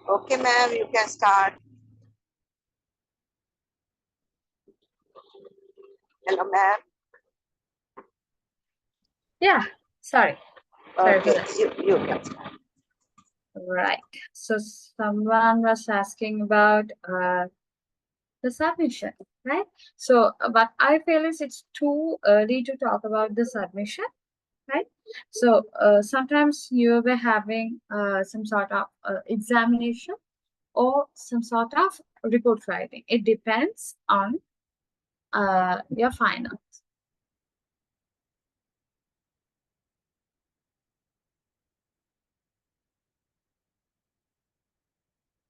Okay, ma'am, you can start. Hello, ma'am. Yeah, sorry. Sorry for Okay, that. you can start. Right. So someone was asking about the submission, right? So what I feel is it's too early to talk about the submission, right? So sometimes you were having some sort of examination or some sort of report writing. It depends on your final.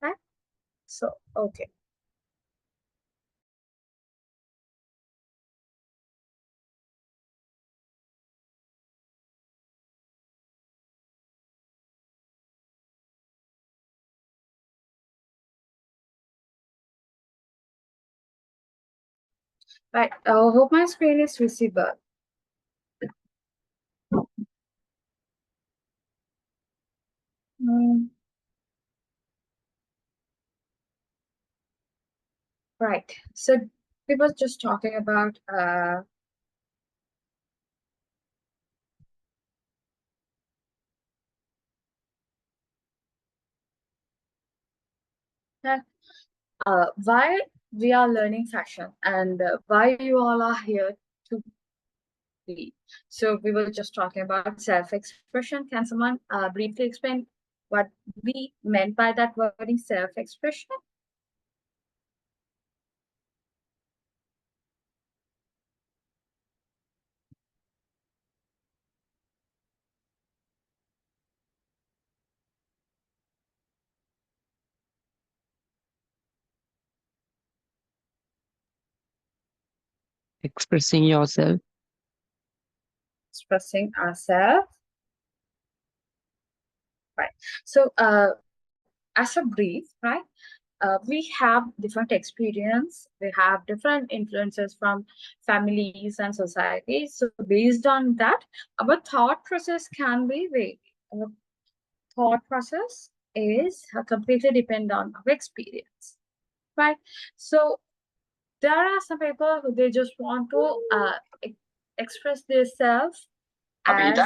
Right? So, okay. Right. I hope my screen is visible. Mm, right. So we were just talking about why we are learning fashion and why you all are here to be. So we were just talking about self-expression. Can someone briefly explain what we meant by that wording, self-expression? Expressing yourself. Expressing ourselves. Right. So as a brief, right? We have different experience, we have different influences from families and societies. So based on that, our thought process can be varied. Our thought process is completely depend on our experience, right? So there are some people who they just want to express themselves as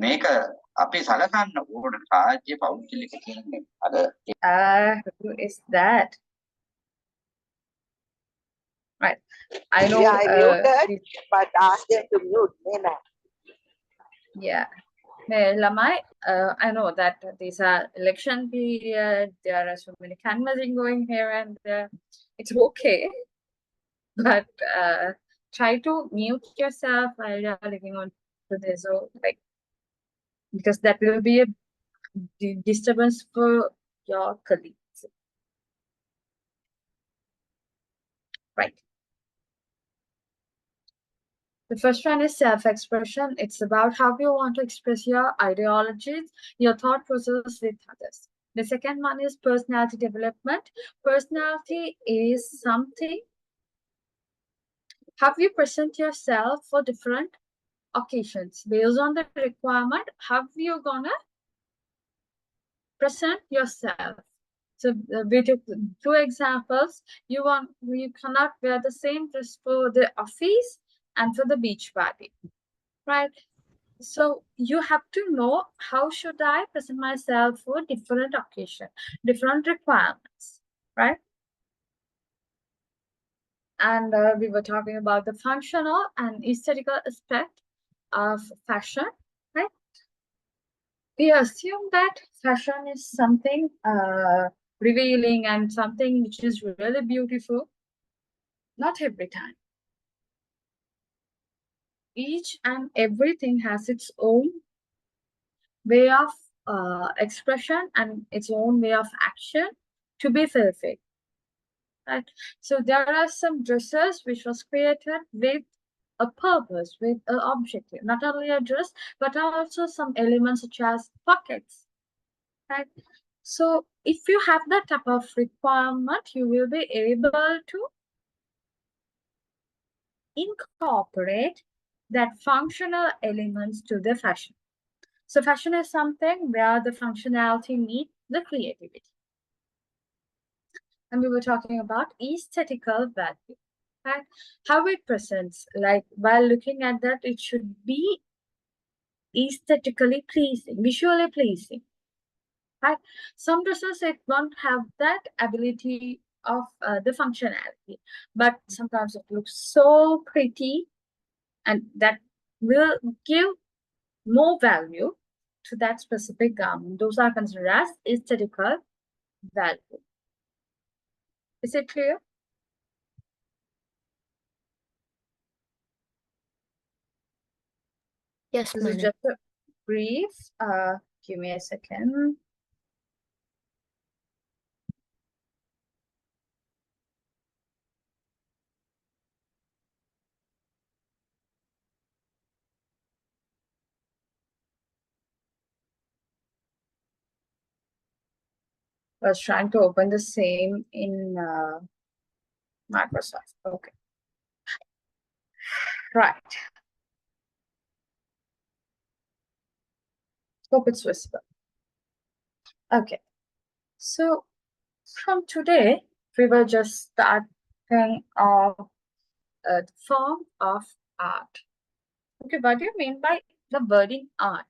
මේක අපි සලකන්න ඕන රාජ්‍ය පෞද්ගලික කියන්නේ who is that? Right. I know. Yeah, I muted, but ask them to mute me now. Yeah. Lamai, I know that these are election period. There are so many canvassing going here and there. It's okay, but try to mute yourself while you're looking on to this. So, like, because that will be a disturbance for your colleagues. Right. The first one is self-expression. It's about how you want to express your ideologies, your thought process with others. The second one is personality development. Personality is something, how you present yourself for different occasions. Based on the requirement, how you gonna present yourself. So we took two examples. You cannot wear the same dress for the office and for the beach party, right? So you have to know how should I present myself for different occasion, different requirements, right? And we were talking about the functional and aesthetical aspect of fashion, right? We assume that fashion is something revealing and something which is really beautiful. Not every time. Each and everything has its own way of expression and its own way of action to be fulfilled. Right? So there are some dresses which was created with a purpose, with an objective, not only a dress, but also some elements such as pockets. Right? So if you have that type of requirement, you will be able to incorporate that functional elements to the fashion. So fashion is something where the functionality meets the creativity. And we were talking about aesthetical value, right? How it presents, like while looking at that, it should be aesthetically pleasing, visually pleasing, right? Some dresses, it won't have that ability of the functionality, but sometimes it looks so pretty, and that will give more value to that specific garment. Those are considered as aesthetical value. Is it clear? Yes, This is madam. just a brief. Give me a second. I was trying to open the same in Microsoft. Okay. Right. Hope it's visible. Okay. So from today, we will just starting of the form of art. Okay, what do you mean by the wording art?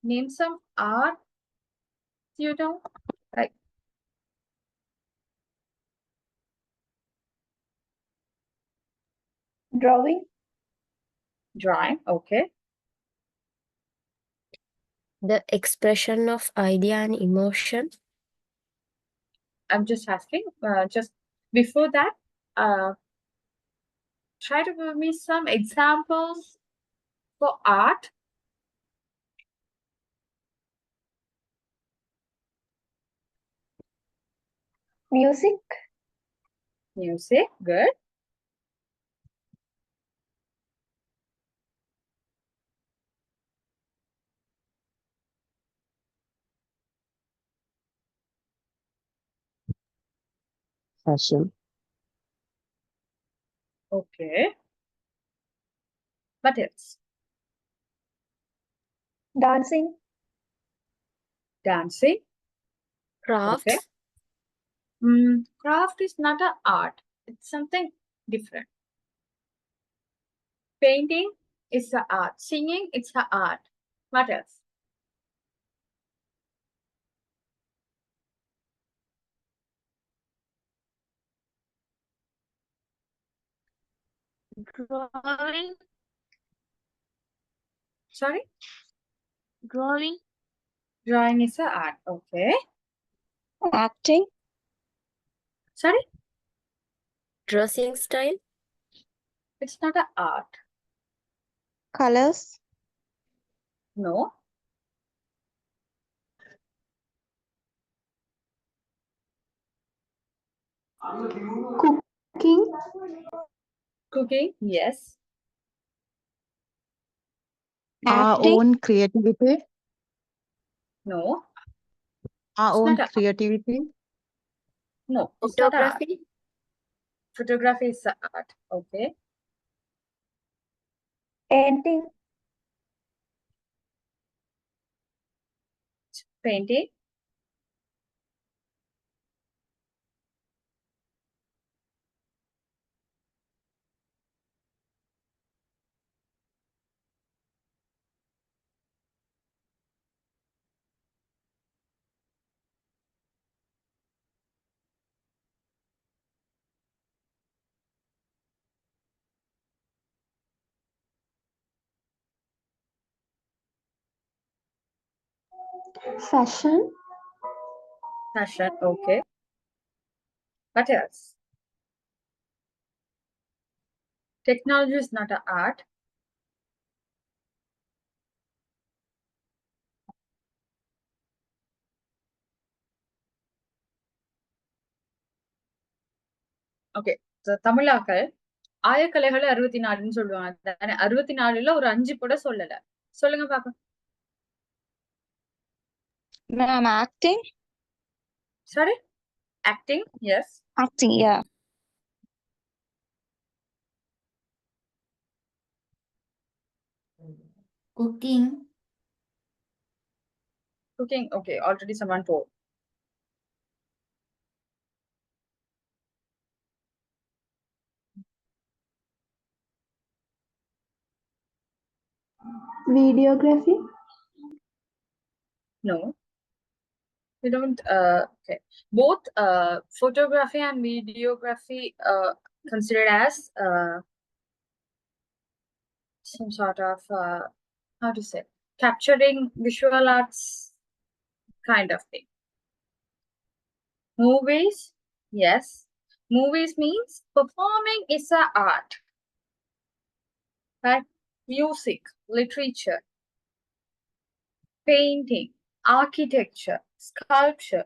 Name some art, you know, like Drawing. drawing. Okay. The expression of idea and emotion. I'm just asking, just before that, try to give me some examples for art. Music. Music, good. Fashion. Okay. What else? Dancing. Dancing. Crafts. Okay. Craft is not an art. It's something different. Painting is an art. Singing, it's an art. What else? Drawing. Sorry? Drawing. Drawing is an art. Okay. Acting. Sorry? Dressing style. It's not an art. Colors. No. Cooking. Cooking, yes. Our Acting. own creativity. No. Our It's own not a, creativity. no, it's not art. Photography. Photography is an art. Okay. Painting. Painting. Fashion. Fashion. Okay. What else? Technology is not an art. Okay தமிழாக்கள் ஆயக்கலைகள் 64ன்னு சொல்லுவாங்க. 64ல ஒரு 5 கூட சொல்லல. சொல்லுங்க பாப்போம். Ma'am, acting. Sorry? Acting? Yes. Acting, yeah. Cooking. Cooking, okay, already someone told. Videography. No, we don't. Okay, both photography and videography considered as some sort of how to say, capturing visual arts kind of thing. Movies, yes. Movies means performing is a art. Right? Music, literature, painting, architecture, sculpture,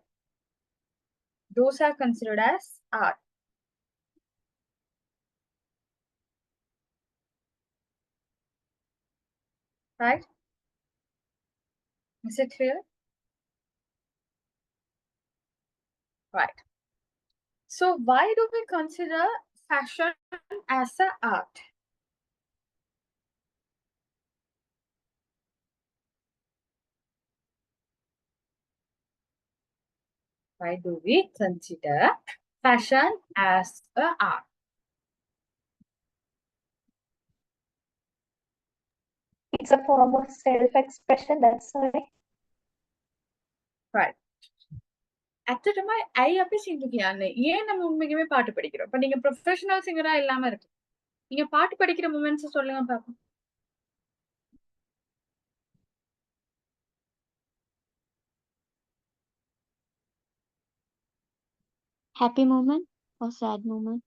those are considered as art. Right? Is it clear? Right. So why do we consider fashion as an art? Why do we consider fashion as an art? It's a form of self-expression, that's why. Right. ඇත්තටම ඇයි අපි සින්දු කියන්නේ? ஏன் நம்ம உண்மைக்குமே பாட்டு படிக்கிறோம்? இப்ப நீங்க ப்ரொஃபஷனல் சிங்கரா இல்லாம இருக்கு. நீங்க பாட்டு படிக்கிற மொமெண்ட்ஸ் சொல்லுங்க பாப்போம். Happy moment or sad moment?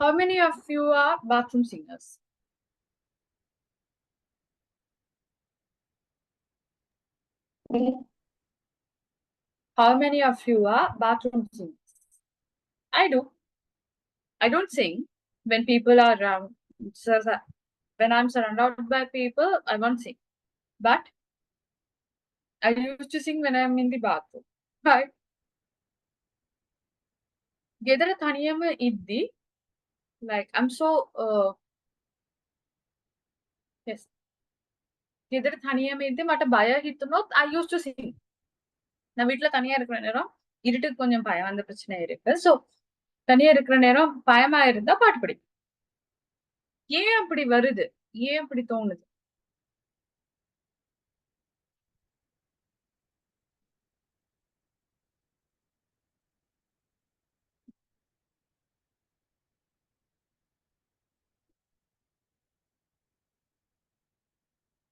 How many of you are bathroom singers? Me. How many of you are bathroom singers? I do. I don't sing when people are around. When I'm surrounded by people, I won't sing. But I used to sing when I'm in the bathroom. Right? ගෙදර තනියම ඉද්දි, like I'm so yes. ගෙදර තනියම ඉද්දි මට බය හිතුනොත් I used to sing. நான் வீட்ல தனியா இருக்கிற நேரம் இருட்டுக்கு கொஞ்சம் பயம், அந்த பிரச்சனை இருக்கு. ஸோ தனியா இருக்கிற நேரம் பயமா இருந்தா பாட்டு படிக்கும். ஏன் அப்படி வருது? ஏன் அப்படி தோணுது?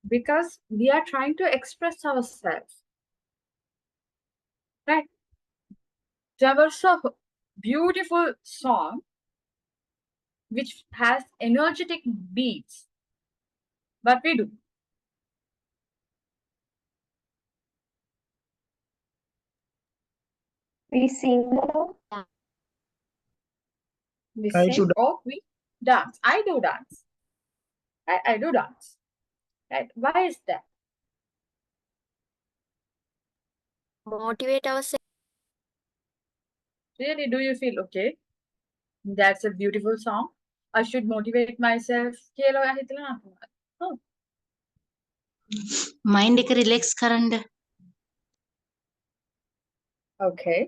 Because we are trying to express ourselves. Right? There was a beautiful song which has energetic beats. What we do? We sing along. We I sing should- or we dance. I do dance. I do dance. Right? Why is that? Motivate ourselves. Really, do you feel okay? That's a beautiful song. I should motivate myself. කියලා ඔයා හිතලා නැතුණා. Oh, mind එක relax කරන්න. okay.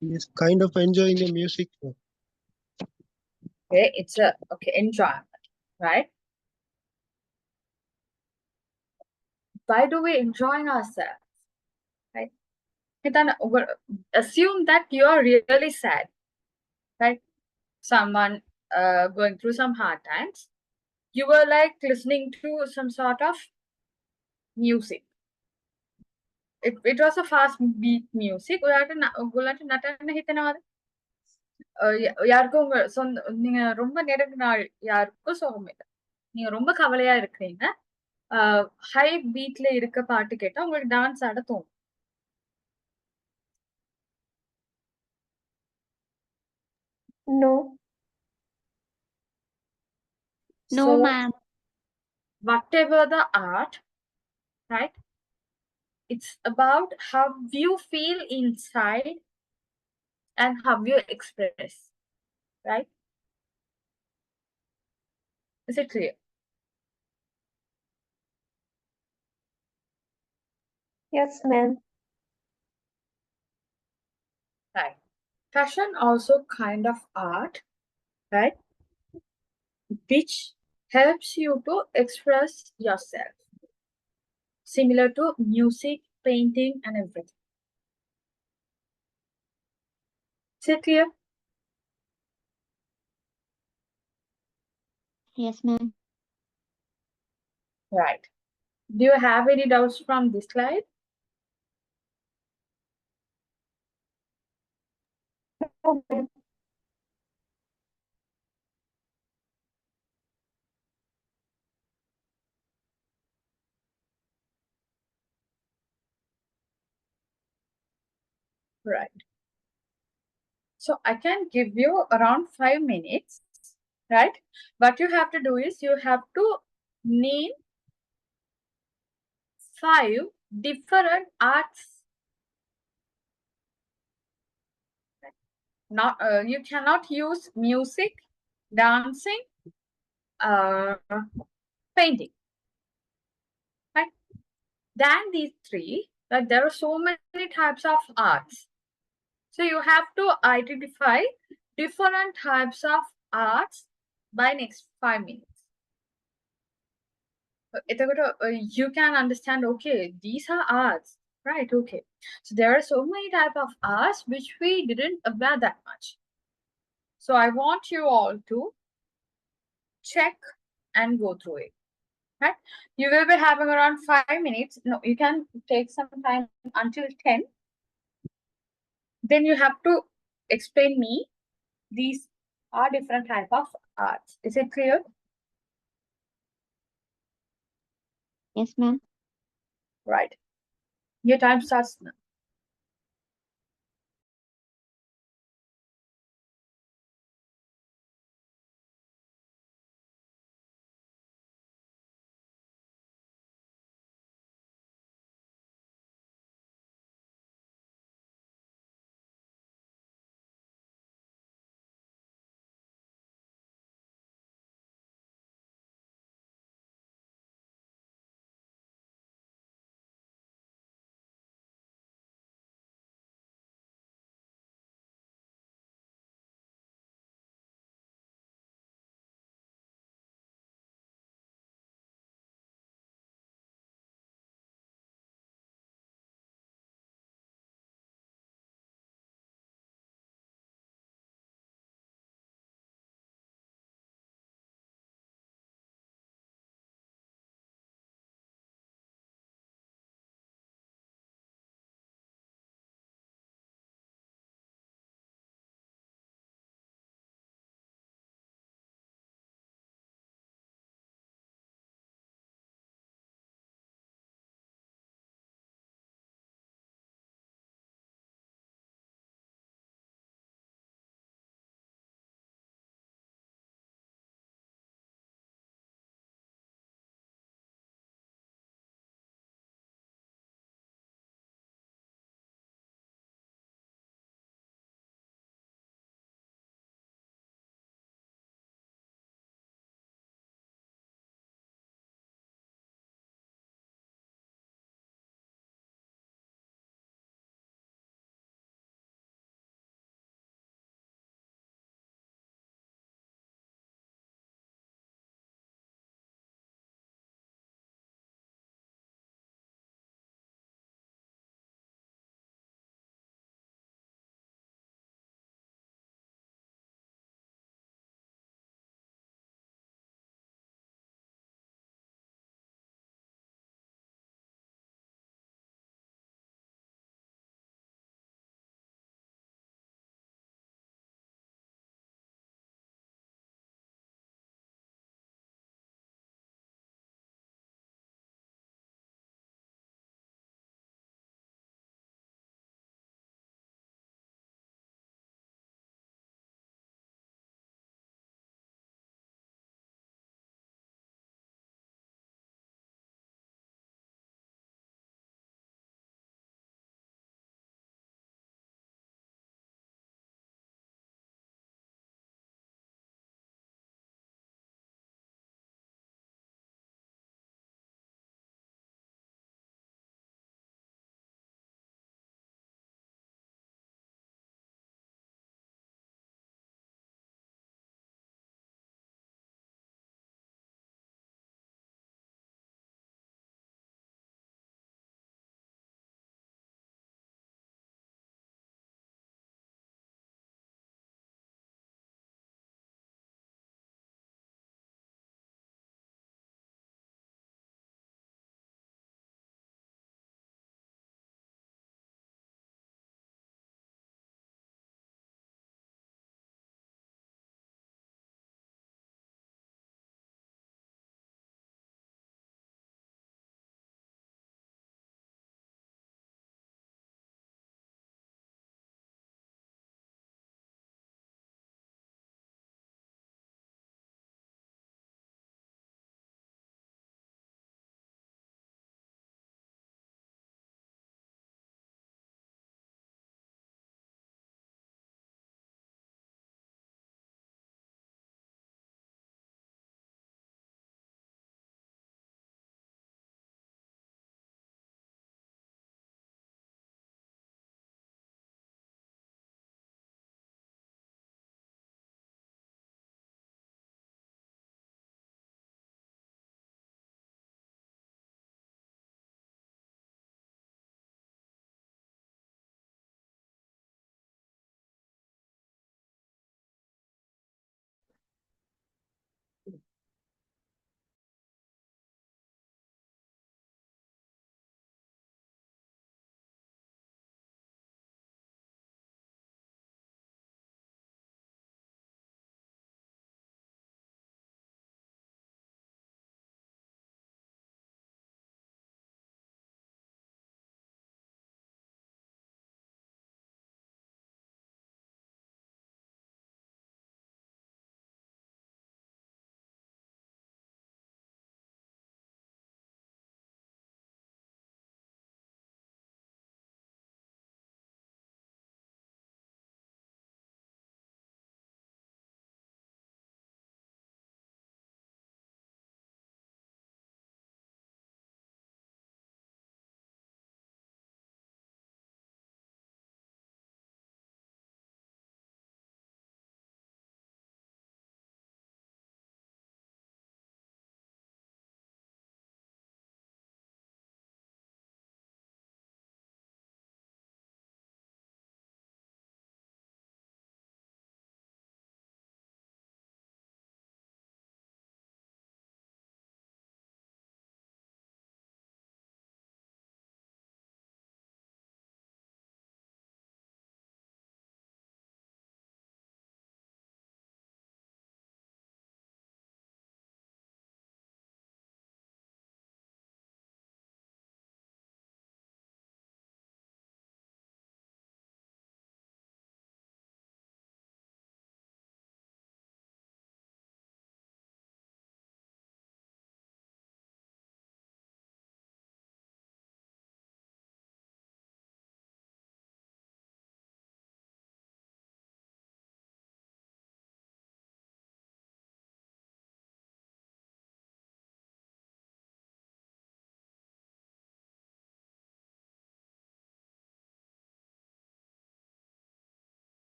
He's kind of enjoying the music. Okay, it's a okay enjoyment, right? Why do we enjoy ourselves? Right? Then assume that you are really sad, right? Someone going through some hard times. You were like listening to some sort of music. It was a fast beat music. ඔයාලට නටන්න හිතෙනවද? யாருக்கும் நீங்க ரொம்ப நெருங்கின நாள் யாருக்கும் சோகம் இல்லை. நீங்க ரொம்ப கவலையா இருக்கிறீங்க. ஹை பீட்ல இருக்க பாட்டு கேட்டா உங்களுக்கு டான்ஸ் ஆட தோணும். No. No, So, ma'am. whatever the art, right? It's about how you feel inside and how you express, right? Is it clear? Yes, ma'am. Right. Fashion also kind of art, right? Which helps you to express yourself, similar to music, painting, and everything. Is it clear? Yes, ma'am. Right. Do you have any doubts from this slide? No, ma'am. Right. So I can give you around 5 minutes, right? What you have to do is you have to name 5 different arts. Not you cannot use music, dancing, uh, painting, right? Than these 3, like there are so many types of arts. So you have to identify different types of arts by next 5 minutes. You can understand, okay, these are arts, right? Okay. So there are so many type of arts which we didn't aware that much. So I want you all to check and go through it, right? You will be having around 5 minutes. No, you can take some time until 10. Then you have to explain me these are different type of arts. Is it clear? Yes, ma'am. Right. Your time starts now.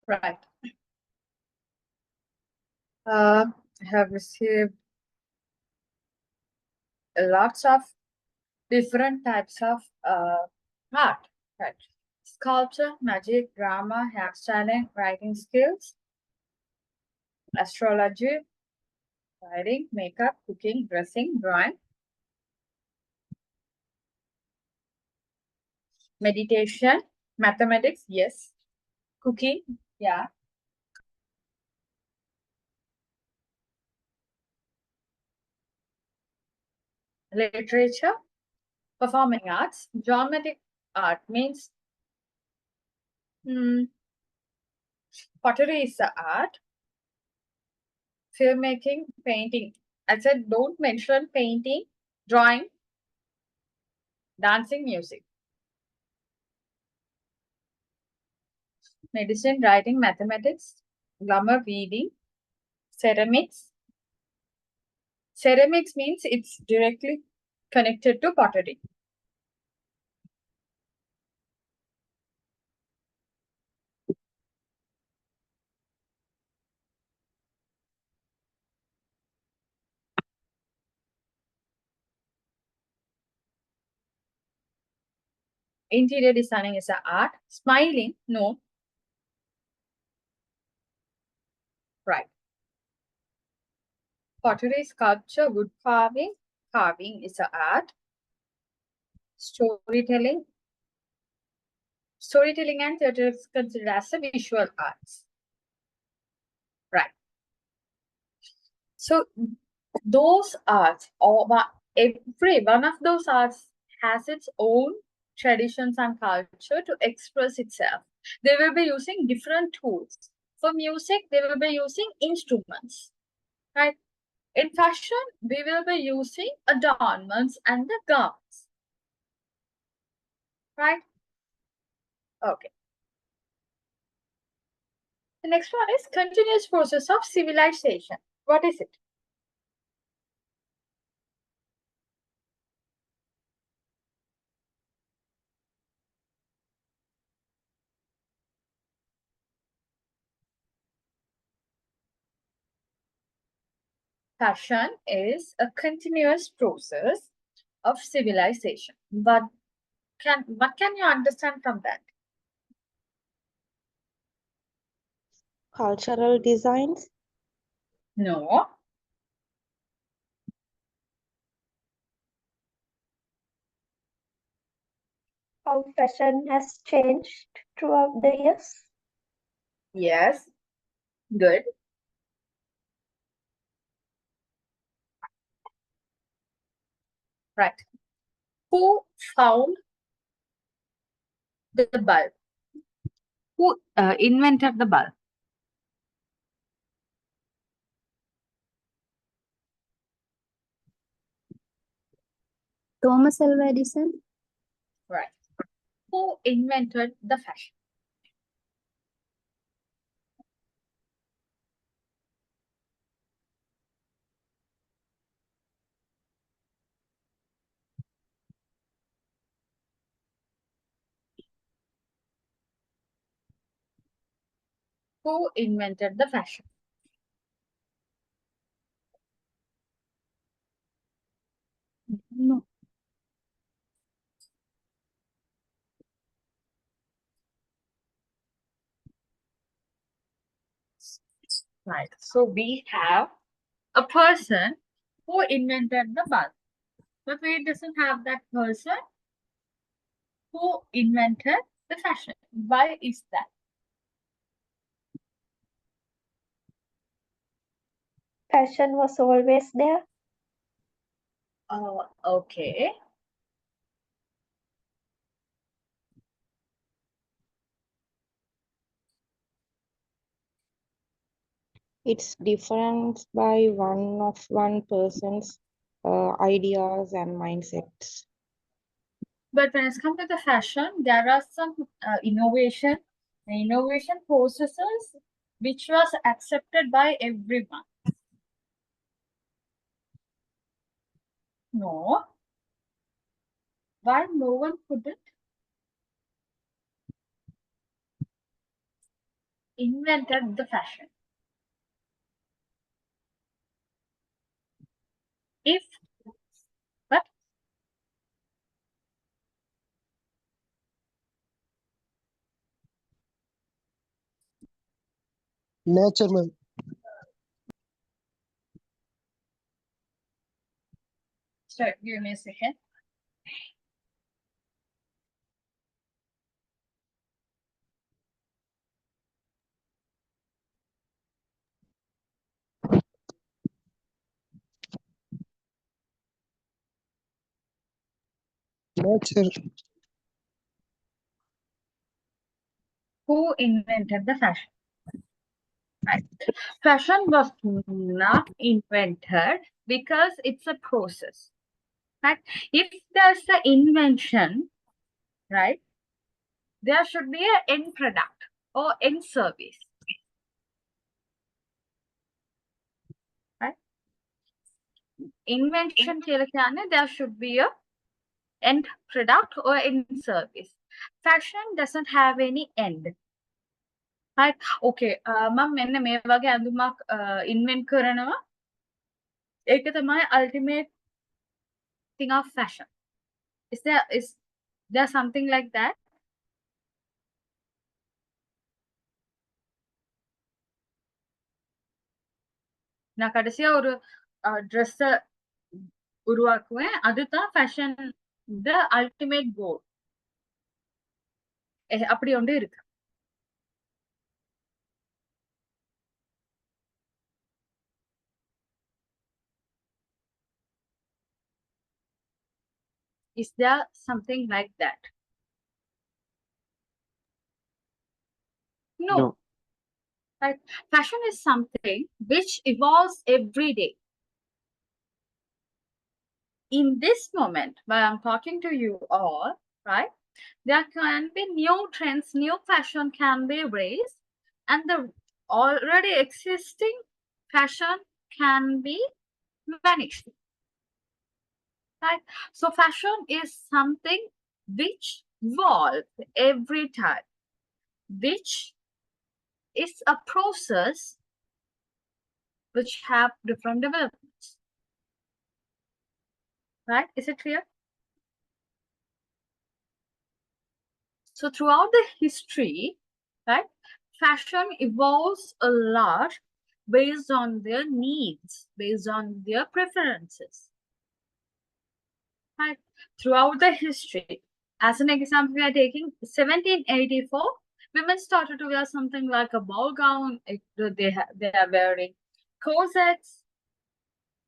Right. I have received lots of different types of art. Right. Sculpture, magic, drama, hairstyling, writing skills, astrology, writing, makeup, cooking, dressing, drawing, meditation, mathematics, yes, cooking, yeah, literature, performing arts, geometric art means pottery is the art, filmmaking, painting. I said don't mention painting, drawing, dancing, music. Medicine, writing, mathematics, grammar, reading, ceramics. Ceramics means it's directly connected to pottery. Interior designing is an art. Smiling, no. Right. Pottery, sculpture, wood carving. Carving is an art. Storytelling. Storytelling and theatre is considered as a visual arts. Right. So those arts, or every one of those arts has its own traditions and culture to express itself. They will be using different tools. For music, they will be using instruments. Right. In fashion, we will be using adornments and the garments. Right? Okay. The next one is continuous process of civilization. What is it? Fashion is a continuous process of civilization. But what can you understand from that? Cultural designs. No. How fashion has changed throughout the years. Yes. Good. Right. Who found the bulb? Who invented the bulb? Thomas Alva Edison. Right. Who invented the fashion? Who invented the fashion? No. Right. So we have a person who invented the bulb. But we doesn't have that person who invented the fashion. Why is that? Fashion was always there. Okay. It's different by one person's ideas and mindsets. But when it's come to the fashion, there are some innovation processes which was accepted by everyone. No. Why no one couldn't? invented the fashion? If what? Nature, ma'am. Sorry, give me a second. Nature. Who invented the fashion? Right. Fashion was not invented because it's a process. Right? If there's an invention, right, there should be an end product or end service. Right? Invention there should be a end product or end service. Fashion doesn't have any end. Right? Okay. මම මෙන්න මේ වගේ ඇඳුමක් invent කරනවා. ඒක තමයි ultimate thing of fashion. Is there something like that? நான் கடைசியா ஒரு ட்ரெஸ் உருவாக்குவேன் அதுதான் ஃபேஷன் த அல்டிமேட் கோல் அப்படி ஒன்று இருக்கு Is there something like that? No. Right? Fashion is something which evolves every day. In this moment, while I'm talking to you all, right, there can be new trends, new fashion can be raised, and the already existing fashion can be vanished. Right? So fashion is something which evolves every time, which is a process which have different developments. Right? Is it clear? So throughout the history, right, fashion evolves a lot based on their needs, based on their preferences. Right? Throughout the history, as an example, we are taking 1784. Women started to wear something like a ball gown. They are wearing corsets,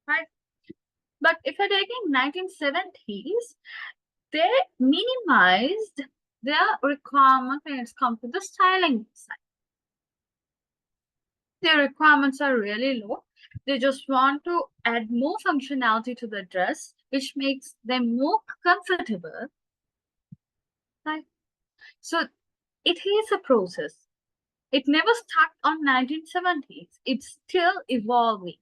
right? But if you're taking 1970s, they minimized their requirement when it comes to the styling side. Their requirements are really low. They just want to add more functionality to the dress, which makes them more comfortable. Right? So it is a process. It never started on 1970s. It's still evolving.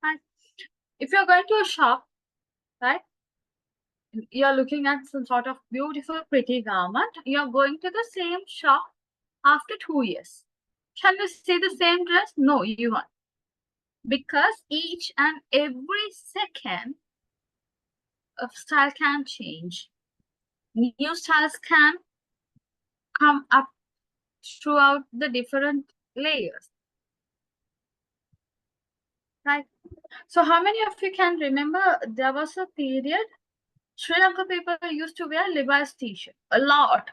Right? If you're going to a shop, right, you're looking at some sort of beautiful, pretty garment, you're going to the same shop after 2 years. Can you see the same dress? No, you won't. Because each and every second of style can change. New styles can come up throughout the different layers. Right? So how many of you can remember there was a period Sri Lanka people used to wear Levi's t-shirt a lot.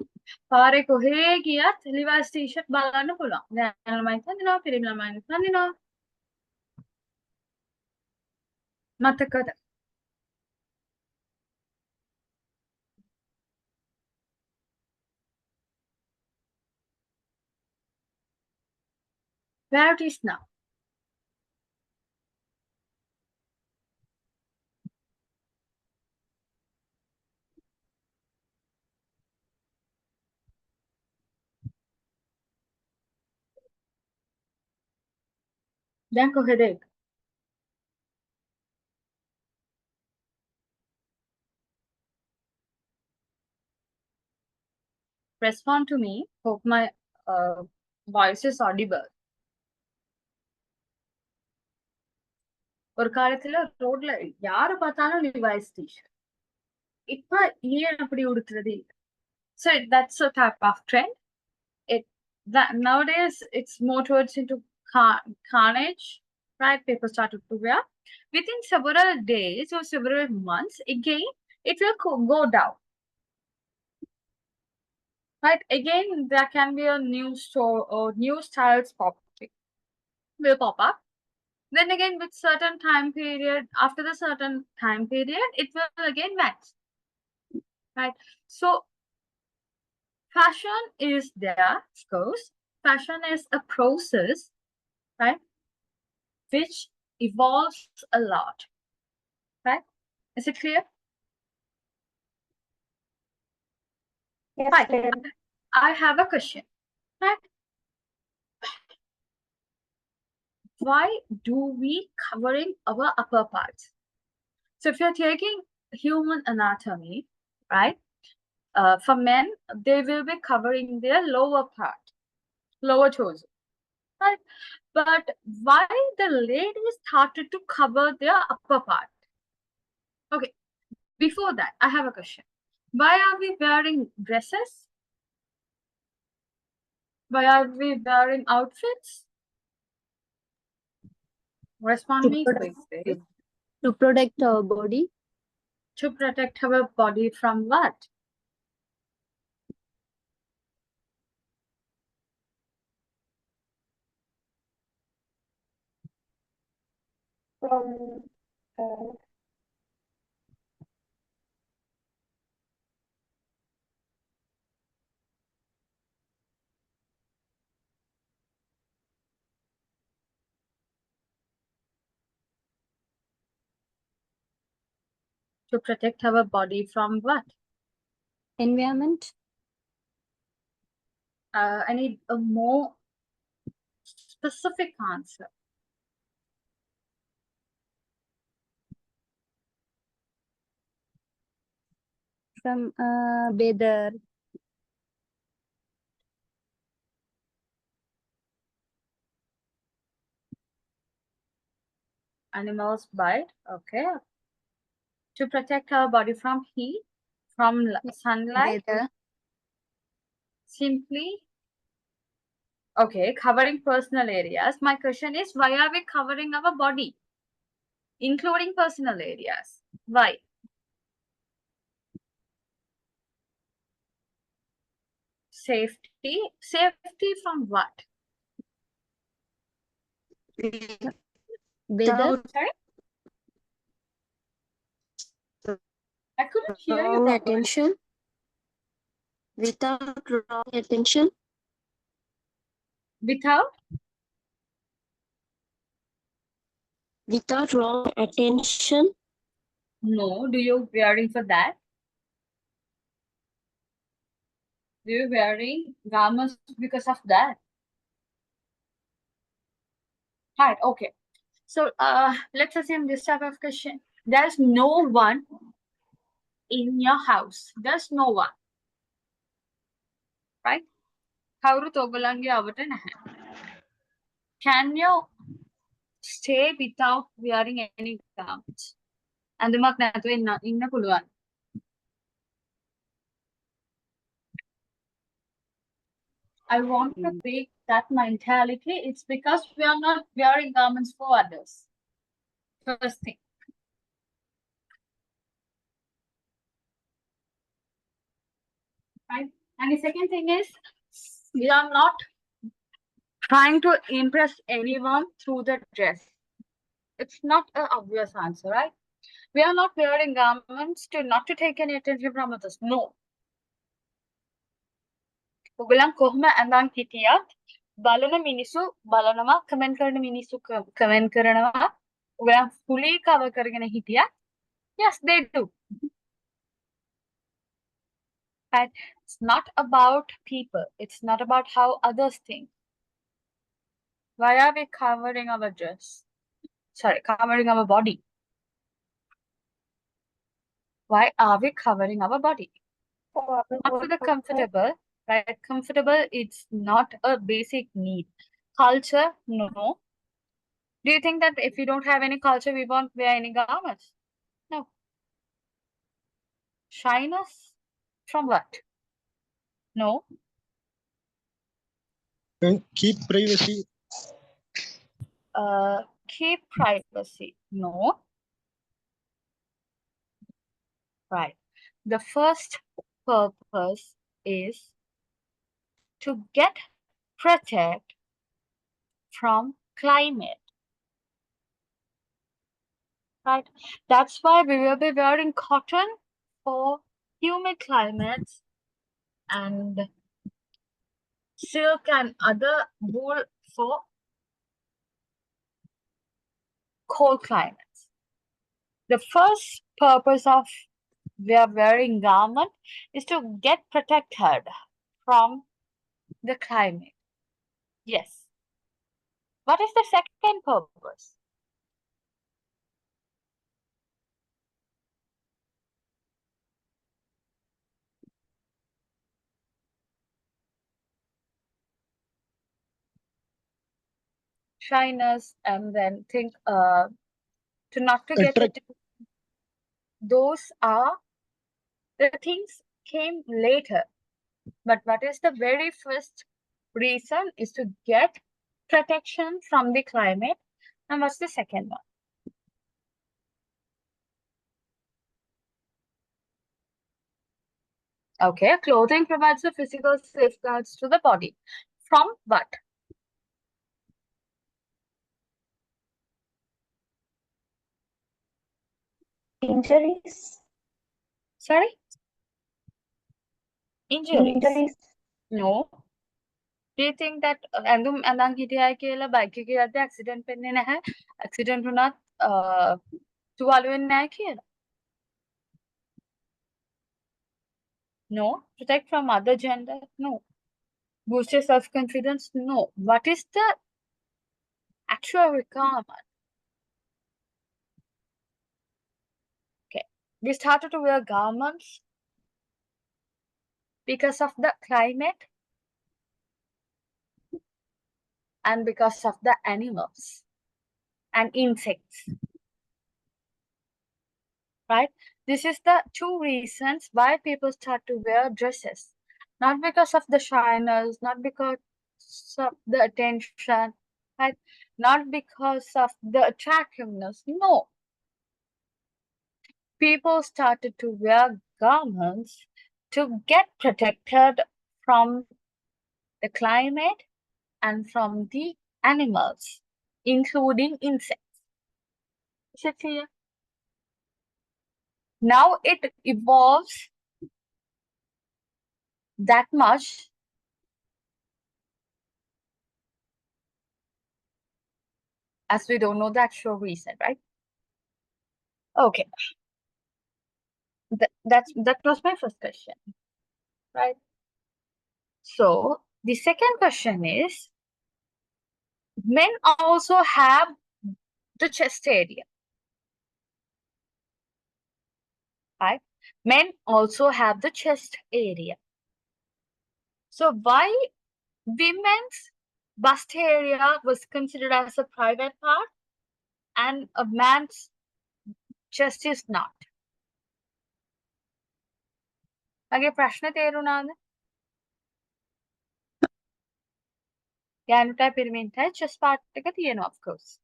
පාරේ කොහේ ගියත් Levi's t-shirt බලන්න පුළුවන්. දැන් ළමයි තනිනවා, පිරිමි ළමයි තනිනවා. මතකද? Where it is now? දැන් කොහෙද ඒක? Respond to me. Hope my voice is audible. ஒரு காலத்துல ரோட்ல யாரு பார்த்தாலும் லிவைஸ் டிஷர்ட். இப்ப ஏன் அப்படி உடுத்துறது இல்ல. So that's a type of trend. That nowadays it's more towards into carnage, right? People started to wear. Within several days or several months, again it will go down. Right? Again, there can be a new store or new styles will pop up. Then again, with certain time period, after the certain time period, it will again vanish. Right? So fashion is there, of course. Fashion is a process, right? Which evolves a lot. Right? Is it clear? Yes, Fine. clear. I have a question. Right? Why do we covering our upper parts? So if you're taking human anatomy, right? For men, they will be covering their lower part, lower torso, right? But why the ladies started to cover their upper part? Okay, before that, I have a question. Why are we wearing dresses? Why are we wearing outfits? Respond me quickly. To protect our body. To protect our body from what? From To protect our body from what? Environment. I need a more specific answer. From weather. Animals bite. Okay. To protect our body from heat, from sunlight. Weather. Simply. Okay, covering personal areas. My question is, why are we covering our body, including personal areas? Why? Safety. Safety from what? Weather. Sorry? I couldn't hear you Wrong properly. attention. Without wrong attention. Without? Without wrong attention. No. Do you wearing for that? Do you wearing garments because of that? Right. Okay. So let's assume this type of question. There's no one in your house. There's no one. Right? කවුරුත් ඔයගොල්ලන්ගේ අවට නැහැ. Can you stay without wearing any garments? ඇඳුමක් නැතුව ඉන්න පුළුවන්. I want to break that mentality. It's because we are not wearing garments for others. First thing. Right? And the second thing is, we are not trying to impress anyone through the dress. It's not an obvious answer, right? We are not wearing garments to not to take any attention from others. No. ඔගලන් කොහොම ඇඳන් හිටියත් බලන මිනිස්සු බලනවා, comment කරන මිනිස්සු comment කරනවා. ඔගලන් fully cover කරගෙන හිටියත් yes they do. But it's not about people. It's not about how others think. Why are we covering our dress? Sorry, covering our body. Why are we covering our body? for Not for the comfortable, right? Comfortable, it's not a basic need. Culture, no. Do you think that if we don't have any culture, we won't wear any garments? No. Shyness from what? No. And keep privacy. Keep privacy. No. Right. The first purpose is to get protect from climate. Right. That's why we will be wearing cotton for humid climates and silk and other wool for cold climates. The first purpose of we are wearing garment is to get protected from the climate. Yes. What is the second purpose? Shyness, and then think to not to get Attract. it. Those are the things came later. But what is the very first reason is to get protection from the climate. And what's the second one? Okay, clothing provides the physical safeguards to the body. From what? Injuries. Sorry? Injuries. Injuries. No. Do you think that ඇඳුම් අඳන් හිටියයි කියලා bike එකේ යද්දී accident වෙන්නේ නැහැ? Accident වුණත් තුවාල වෙන්නේ නැහැ කියලා? No. Protect from other gender? No. Boost your self-confidence? No. What is the actual requirement? Okay. We started to wear garments because of the climate and because of the animals and insects. Right? This is the two reasons why people start to wear dresses. Not because of the shyness, not because of the attention, right? Not because of the attractiveness. No. People started to wear garments to get protected from the climate and from the animals, including insects. Is it clear? Now it evolves that much as we don't know the actual reason, right? Okay. That was my first question, right? So the second question is, men also have the chest area, right? Men also have the chest area. So why women's bust area was considered as a private part and a man's chest is not? මගේ ප්‍රශ්න තේරුණාද? ගෑනුටයි පිරිමින්ටයි chest part එක තියෙනවා, of course.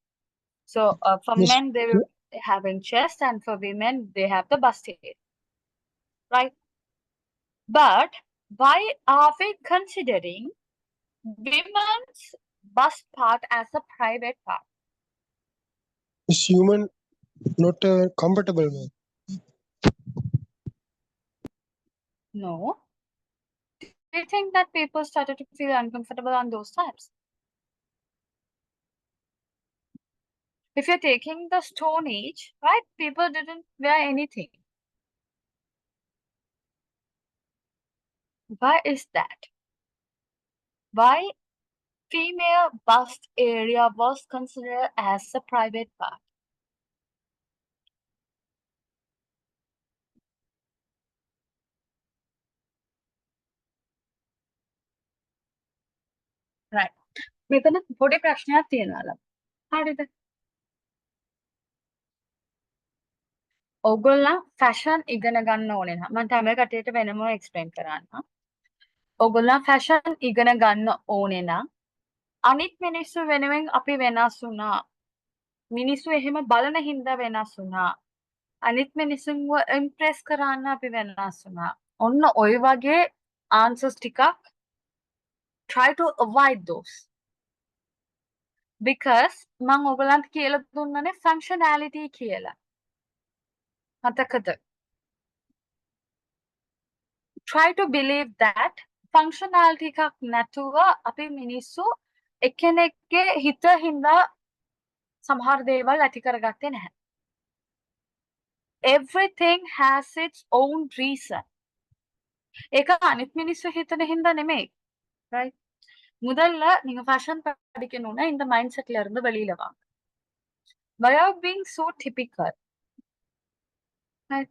So for Yes. men they will having chest and for women they have the bust area, right? But why are we considering women's bust part as a private part? Is human not comfortable man? No. Do you think that people started to feel uncomfortable on those times? If you're taking the Stone Age, right, people didn't wear anything. Why is that? Why female bust area was considered as a private part? මෙතන පොඩි ප්‍රශ්නයක් තියෙනවා. හරිද? ඕගොල්ලන් fashion ඉගෙන ගන්න ඕනේ නම් මම තමයි කටියට වෙනම එක්ස්ප්ලেইন කරන්න. ඕගොල්ලන් ෆැෂන් ඉගෙන ගන්න ඕනේ නම් අනිත් මිනිස්සු වෙනුවෙන් අපි වෙනස් වුණා. මිනිස්සු එහෙම බලන හින්දා වෙනස් වුණා. අනිත් මිනිස්සුන්ව ඉම්ප්‍රෙස් කරන්න අපි වෙනස් වුණා. ඔන්න ඔය වගේ answers ටිකක් try to avoid those. Because මම ඔයගලන්ට කියලා දුන්නනේ functionality කියලා. මතකද? Try to believe that functionality එකක් නැතුව අපි මිනිස්සු එක්කෙනෙක්ගේ හිත හින්දා සමහර දේවල් ඇති කරගත්තේ නැහැ. Everything has its own reason. ඒක අනිත් මිනිස්සු හිතන හින්දා නෙමෙයි. Right? முதல்ல நீங்க ஃபேஷன் படிக்கணும்னா இந்த மைண்ட் செட்ல இருந்து வெளியில வாங்க. Without being so typical. Right?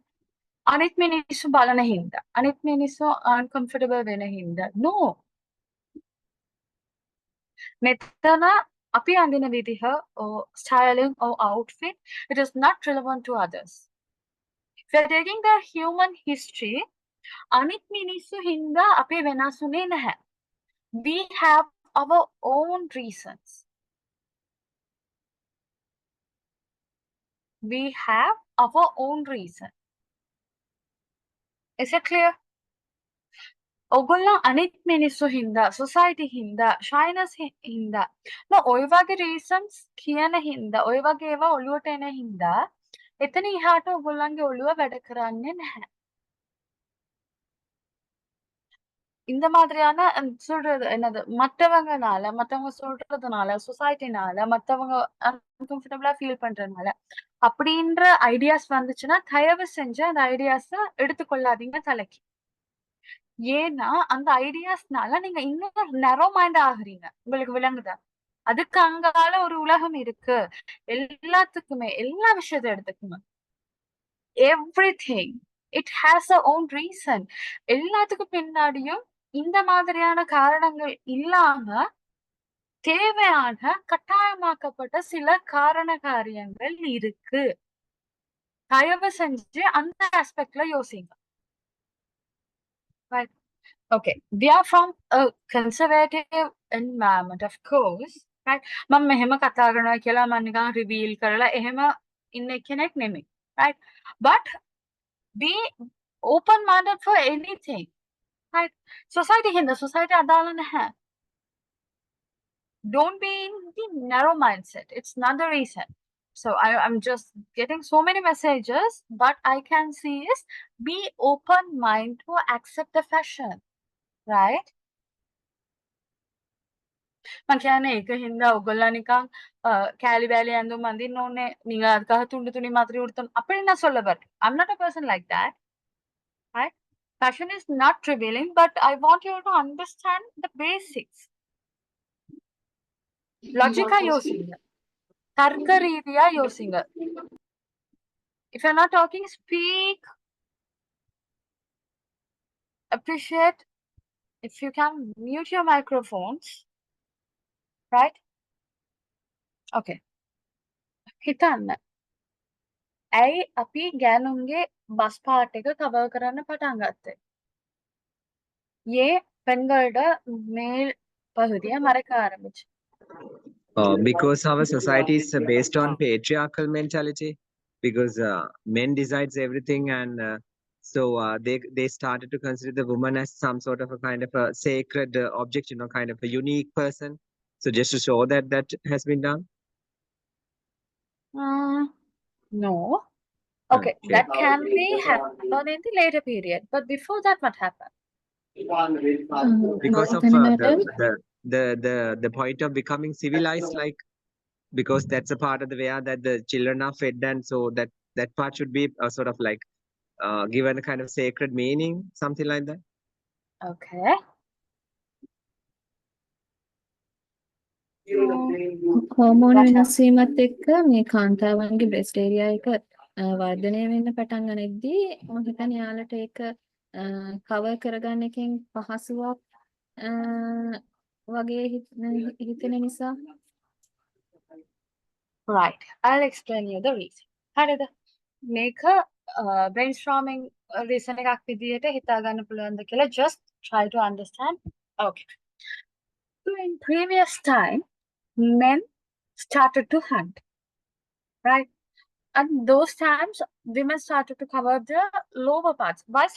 අනිත් මිනිස්සු බලන හින්දා. අනිත් මිනිස්සු uncomfortable වෙන හින්දා. No. මෙතන අපි අඳින විදිහ or styling or outfit, it is not relevant to others. If we are taking the human history, අනිත් මිනිස්සු හින්දා අපි වෙනස් වුණේ නැහැ. We have our own reasons. We have our own reason. Is it clear? ඔගොල්ලන් අනිත් මිනිස්සු හින්දා, society හින්දා, shyness හින්දා, ඔය වගේ reasons කියන හින්දා, ඔය වගේ ඒවා ඔළුවට එන හින්දා, එතන ඉහාට ඔගොල්ලන්ගේ ඔළුව වැඩ කරන්නේ නැහැ. இந்த மாதிரியான சொல்றது என்னது மத்தவங்க சொல்றதுனால சொசைட்டினால மத்தவங்க அன்கம்ஃபர்டபுளா ஃபீல் பண்றதுனால அப்படின்ற ஐடியாஸ் வந்துச்சுன்னா தயவு செஞ்சு அந்த ஐடியாஸ எடுத்துக்கொள்ளாதீங்க தலைக்கு. ஏன்னா அந்த ஐடியாஸ்னால நீங்க இன்னும் நெரோ மைண்ட் ஆகுறீங்க. உங்களுக்கு விளங்குதா? அதுக்கு அங்கால ஒரு உலகம் இருக்கு. எல்லாத்துக்குமே எல்லா விஷயத்தை எடுத்துக்குங்க. Everything it has a own reason. எல்லாத்துக்கும் பின்னாடியும் இந்த மாதிரியான காரணங்கள் இல்லாம தேவையான கட்டாயமாக்கப்பட்ட சில காரண காரியங்கள் இருக்கு. தயவு செஞ்சு அந்த ஆஸ்பெக்ட்ல யோசிங்க. Right. Okay. We are from a conservative environment, of course. Right. මම මෙහෙම කතා කරනවා කියලා මම නිකන් රිවීල් කරලා එහෙම ඉන්න කෙනෙක් නෙමෙයි. Right. But be open minded for anything. Right. Society hinda society අදාළ නැහැ. Don't be in the narrow mindset. It's not the reason. So I'm just getting so many messages, but I can see is be open mind to accept the fashion. Right? මං කියන්නේ ඒක හින්දා ඔයගොල්ලෝ නිකන් කෑලි බෑලි ඇඳුම් අඳින්න ඕනේ නිකන් අදකහ තුண்டு துணி மாதிரி උடுத்தணும் அப்படி நான் சொல்ல வரேன். I'm not a person like that. Right? Fashion is not revealing, but I want you to understand the basics. Logica யோசிங்க. தர்க்க ரீதியா யோசிங்க. If you're not talking, speak. Appreciate. If you can mute your microphones. Right? Okay. හිතන්න. ඇයි අපි ගෑනුන්ගේ bus part එක cover කරන්න පටන් ගත්තේ? ஏன் பெண்களோட மேல் பகுதியை மறைக்க ஆரம்பிச்சு? Because our society is based on patriarchal mentality. Because men decides everything, and so they started to consider the woman as some sort of a kind of a sacred object, kind of a unique person. So just to show that that has been done. No. Okay, that can be happen in the later period, but before that, what happened? Because of the point of becoming civilized, like because that's a part of the way that the children are fed, and so that part should be sort of like given a kind of sacred meaning, something like that. Okay. හෝමෝන වෙනස් වීමත් එක්ක මේ කාන්තාවන්ගේ breast area එක වර්ධනය වෙන්න පටන් ගන්නදී මම හිතන්නේ යාලට ඒක කවර් කරගන්න එකෙන් පහසුවක් වගේ හිතෙන නිසා. Right. I'll explain you the reason. හරිද? මේක brainstorming reason එකක් විදිහට හිතා ගන්න පුළුවන්ද කියලා just try to understand. Okay. So in previous time, men started to hunt, right? And those times, women started to cover the lower parts. Why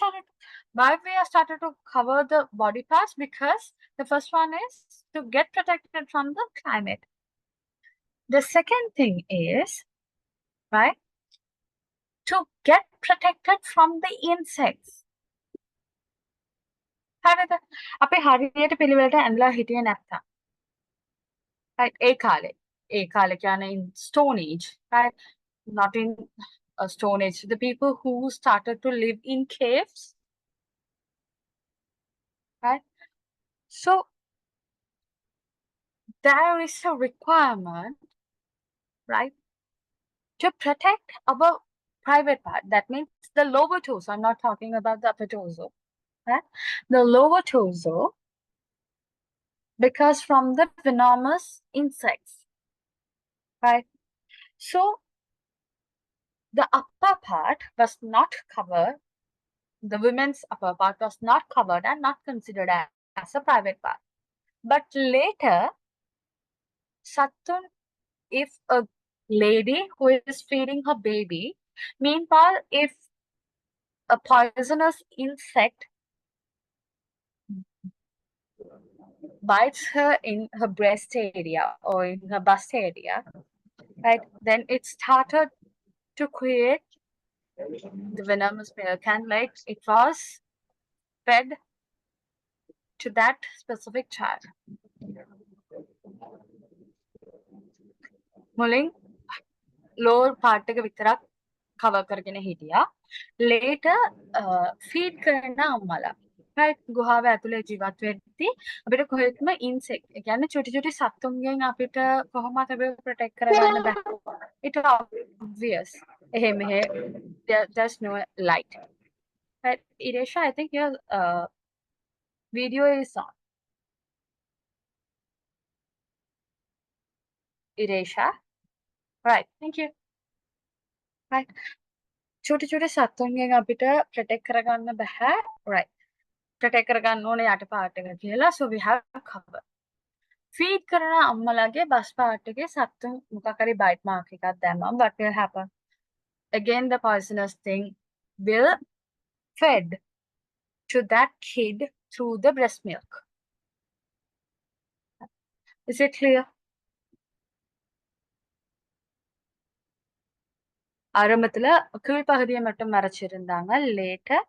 we are started to cover the body parts? Because the first one is to get protected from the climate. The second thing is, right, to get protected from the insects. හරිද? අපි හරියට පිළිවෙලට ඇඳලා හිටියේ නැත්තම්. Right? ඒ කාලේ කියන්නේ in Stone Age, right? Not in a Stone Age. The people who started to live in caves, right? So there is a requirement, right, to protect our private part. That means the lower torso. I'm not talking about the upper torso, right? The lower torso, because from the venomous insects, right? So the upper part was not covered. The women's upper part was not covered and not considered as a private part. But later, Satun, if a lady who is feeding her baby, meanwhile, if a poisonous insect bites her in her breast area or in her bust area, right, then it started to create the venomous milk, and like it was fed to that specific child. මුලින් lower part එක විතරක් cover කරගෙන හිටියා. Later feed කරන අම්මලා, right, ගුහාව ඇතුලේ ජීවත් වෙද්දී අපිට කොහෙත්ම insect, ඒ කියන්නේ චුටි සත්තුන්ගෙන් අපිට කොහොමද අපි protect කරගන්න බෑ. It obvious. එහෙ මෙහෙ there's no light. Right, Iresha, I think your video is on. Iresha, right, thank you. Right, චුටි සත්තුන්ගෙන් අපිට protect කරගන්න බෑ, right. protect කරගන්න ඕනේ යට part එක කියලා, so we have cover. feed කරන අම්මලාගේ බස් part එකේ සත්තුන් මොකක් හරි bite mark එකක් දැම්මම what will happen? Again the poisonous thing will fed to that kid through the breast milk. Is it clear? ஆரம்பத்துல கீழ் பகுதியை மட்டும் மறைச்சிருந்தாங்க. லேட்டர்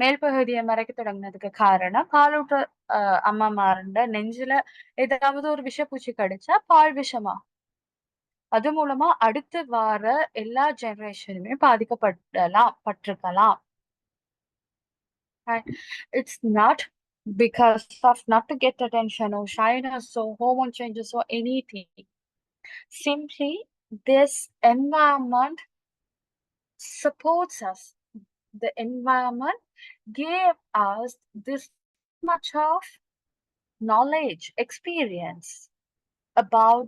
மேல் பகுதியை மறைக்க தொடங்கினதுக்கு காரணம் பாலூட்ட அம்மாமாருண்ட நெஞ்சில ஏதாவது ஒரு விஷப்பூச்சி கடிச்சா பால் விஷமா, அது மூலமா அடுத்து வர எல்லா ஜெனரேஷனுமே பட்டிருக்கலாம். It's not because of not to get attention or shyness or hormone changes or anything. Simply this environment supports us. The environment gave us this much of knowledge, experience about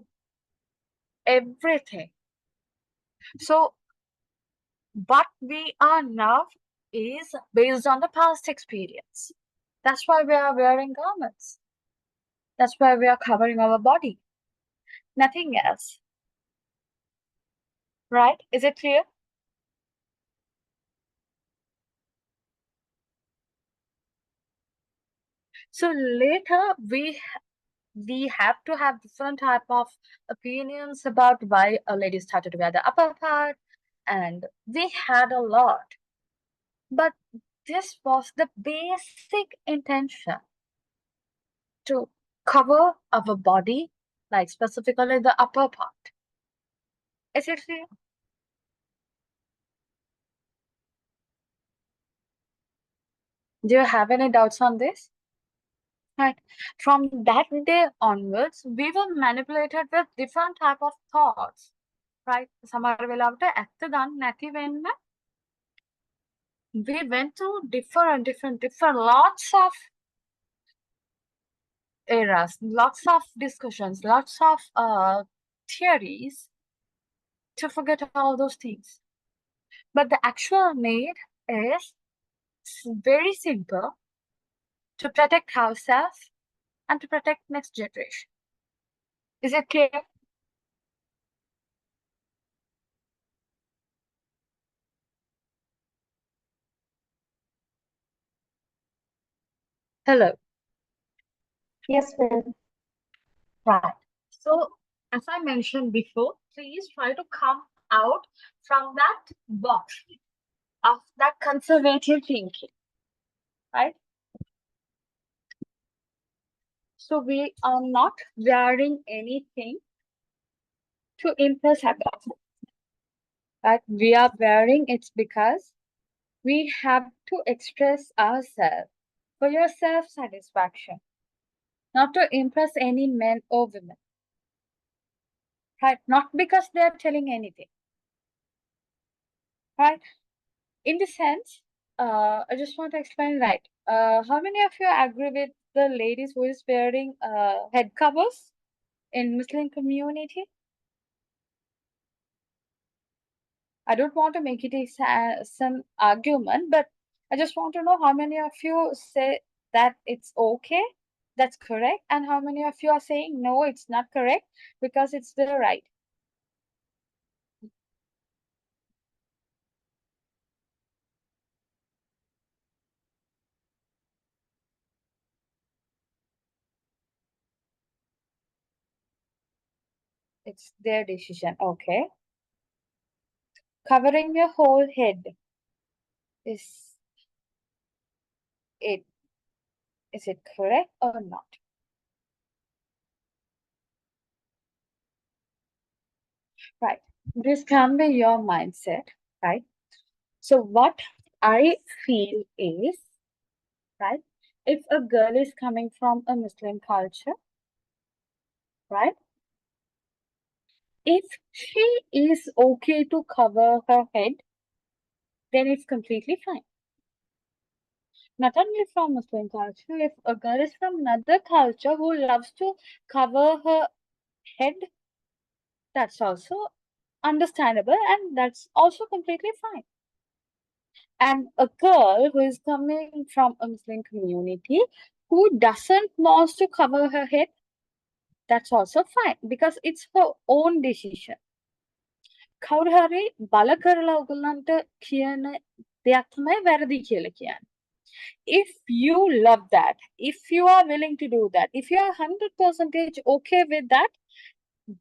everything. So what we are now is based on the past experience. That's why we are wearing garments. That's why we are covering our body. Nothing else. Right? Is it clear? So later we have to have different type of opinions about why a lady started to wear the upper part, and we had a lot. But this was the basic intention, to cover our body, like specifically the upper part. Is it clear? Do you have any doubts on this? Right. From that day onwards, we were manipulated with different type of thoughts. Right? සමහර වෙලාවට ඇත්ත දන්නේ නැති වෙන්න we went through different lots of eras, lots of discussions, lots of theories to forget all those things. But the actual need is very simple: to protect ourselves and to protect next generation. Is it clear? Hello. Yes, ma'am. Right. So, as I mentioned before, please try to come out from that box of that conservative thinking, right? So, we are not wearing anything to impress others, right? We are wearing it because we have to express ourselves for your self satisfaction, not to impress any men or women, right? Not because they are telling anything, right? In the sense, I just want to explain, right? How many of you agree with the ladies who is wearing head covers in Muslim community? I don't want to make it some argument, but I just want to know how many of you say that it's okay, that's correct, and how many of you are saying no, it's not correct because it's the right. It's their decision. Okay. Covering your whole head is it correct or not? Right. This can be your mindset, right? So what I feel is, right, if a girl is coming from a Muslim culture, right, if she is okay to cover her head, then it's completely fine. Not only from Muslim culture, if a girl is from another culture who loves to cover her head, that's also understandable and that's also completely fine. And a girl who is coming from a Muslim community who doesn't want to cover her head, that's also fine because it's her own decision. කවුරු හරි බල කරලා ඔයගොල්ලන්ට කියන දෙයක් තමයි වැරදි කියලා කියන්නේ. If you love that, if you are willing to do that, if you are 100% okay with that,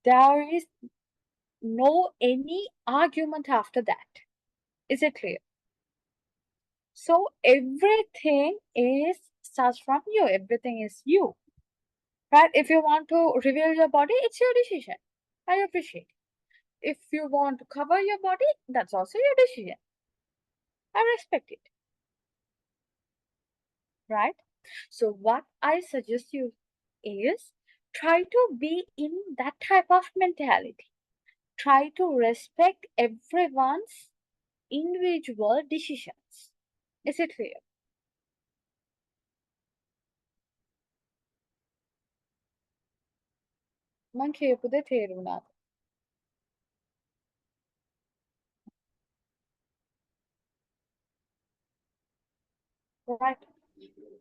there is no any argument after that. Is it clear? So everything is starts from you. Everything is you. Right? If you want to reveal your body, it's your decision. I appreciate. If you want to cover your body, that's also your decision. I respect it. Right? So what I suggest you is try to be in that type of mentality. Try to respect everyone's individual decisions. Is it clear? මං කියපු දේ තේරුණාද? Right.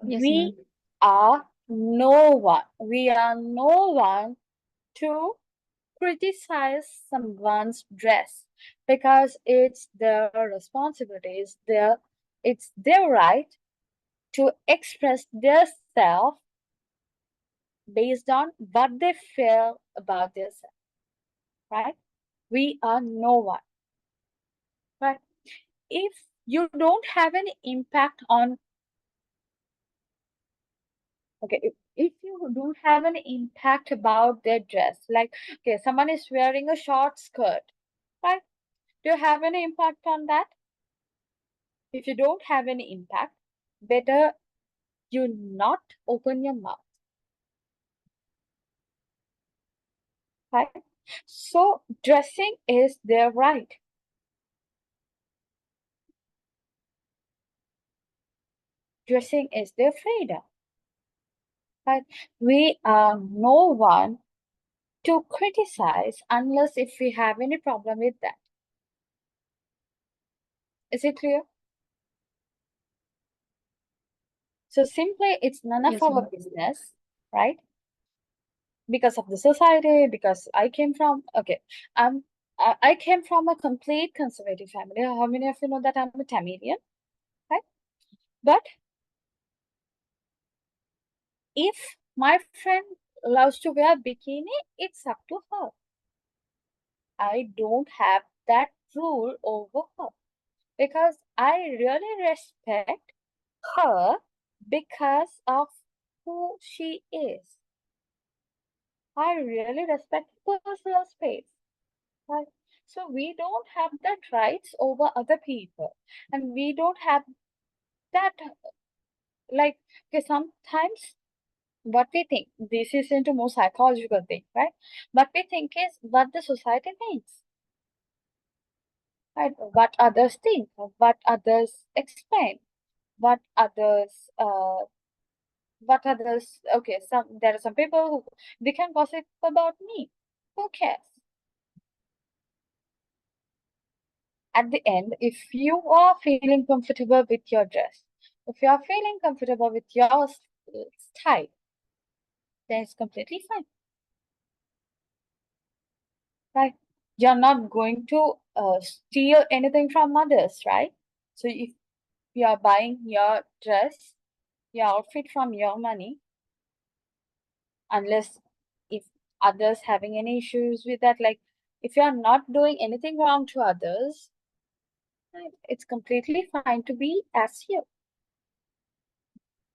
Yes, We ma'am. are no one. We are no one to criticize someone's dress because it's their responsibility. It's their right to express their self based on what they feel about themselves. Right? We are no one. Right? If you don't have any impact on if you don't have any impact about their dress, like okay, someone is wearing a short skirt, right? Do you have any impact on that? If you don't have any impact, better you not open your mouth. Right? So dressing is their right. Dressing is their freedom. right? We are no one to criticize unless if we have any problem with that. Is it clear? So simply, it's none of Yes, our ma'am. business, right? Because of the society, because I came from, okay, I came from a complete conservative family. How many of you know that I'm a Tamilian, right? But if my friend loves to wear bikini, it's up to her. I don't have that rule over her because I really respect her because of who she is. I really respect personal space. Right? So we don't have that rights over other people, and we don't have that like okay, sometimes what we think this is into more psychological thing, right? What we think is what the society thinks, right? What others think, what others explain, what others okay, there are some people who they can gossip about me. Who cares? At the end, if you are feeling comfortable with your dress, if you are feeling comfortable with your style, then it's completely fine. Right? You're not going to steal anything from others, right? So if you are buying your dress, your outfit from your money, unless if others having any issues with that, like if you are not doing anything wrong to others, right, it's completely fine to be as you,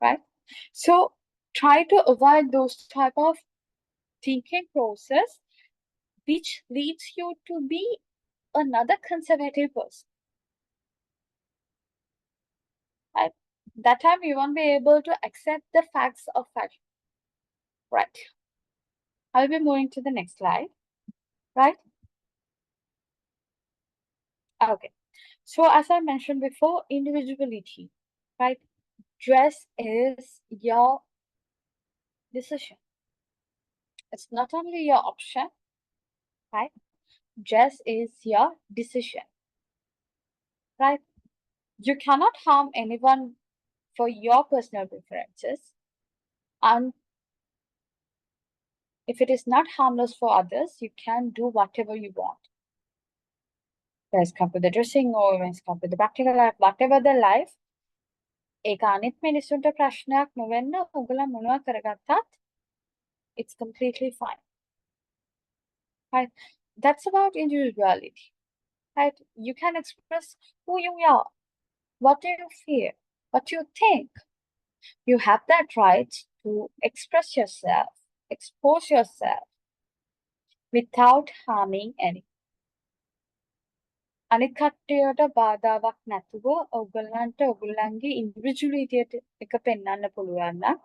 right? So try to avoid those type of thinking process which leads you to be another conservative person. At that time, you won't be able to accept the facts of fashion. Right. I'll be moving to the next slide. Right. Okay. So as I mentioned before, individuality. Right. Dress is your decision. It's not only your option. Right. Dress is your decision. Right. You cannot harm anyone for your personal preferences. And if it is not harmless for others, you can do whatever you want. When it comes to the dressing or when it comes to the practical life, whatever the life, ඒක අනිත් මිනිස්සුන්ට ප්‍රශ්නයක් නොවෙන්න ඔයගොල්ලෝ මොනවා කරගත්තත් it's completely fine. Right? That's about individuality. Right? You can express who you are, what do you feel, what you think. You have that right to express yourself, expose yourself without harming anyone. අනිත් කට්ටියට බාධාවක් නැතුව ඔයගොල්ලන්ට ඔයගොල්ලන්ගේ ඉන්ඩිවිජුවලිටිය එක පෙන්වන්න පුළුවන් නම්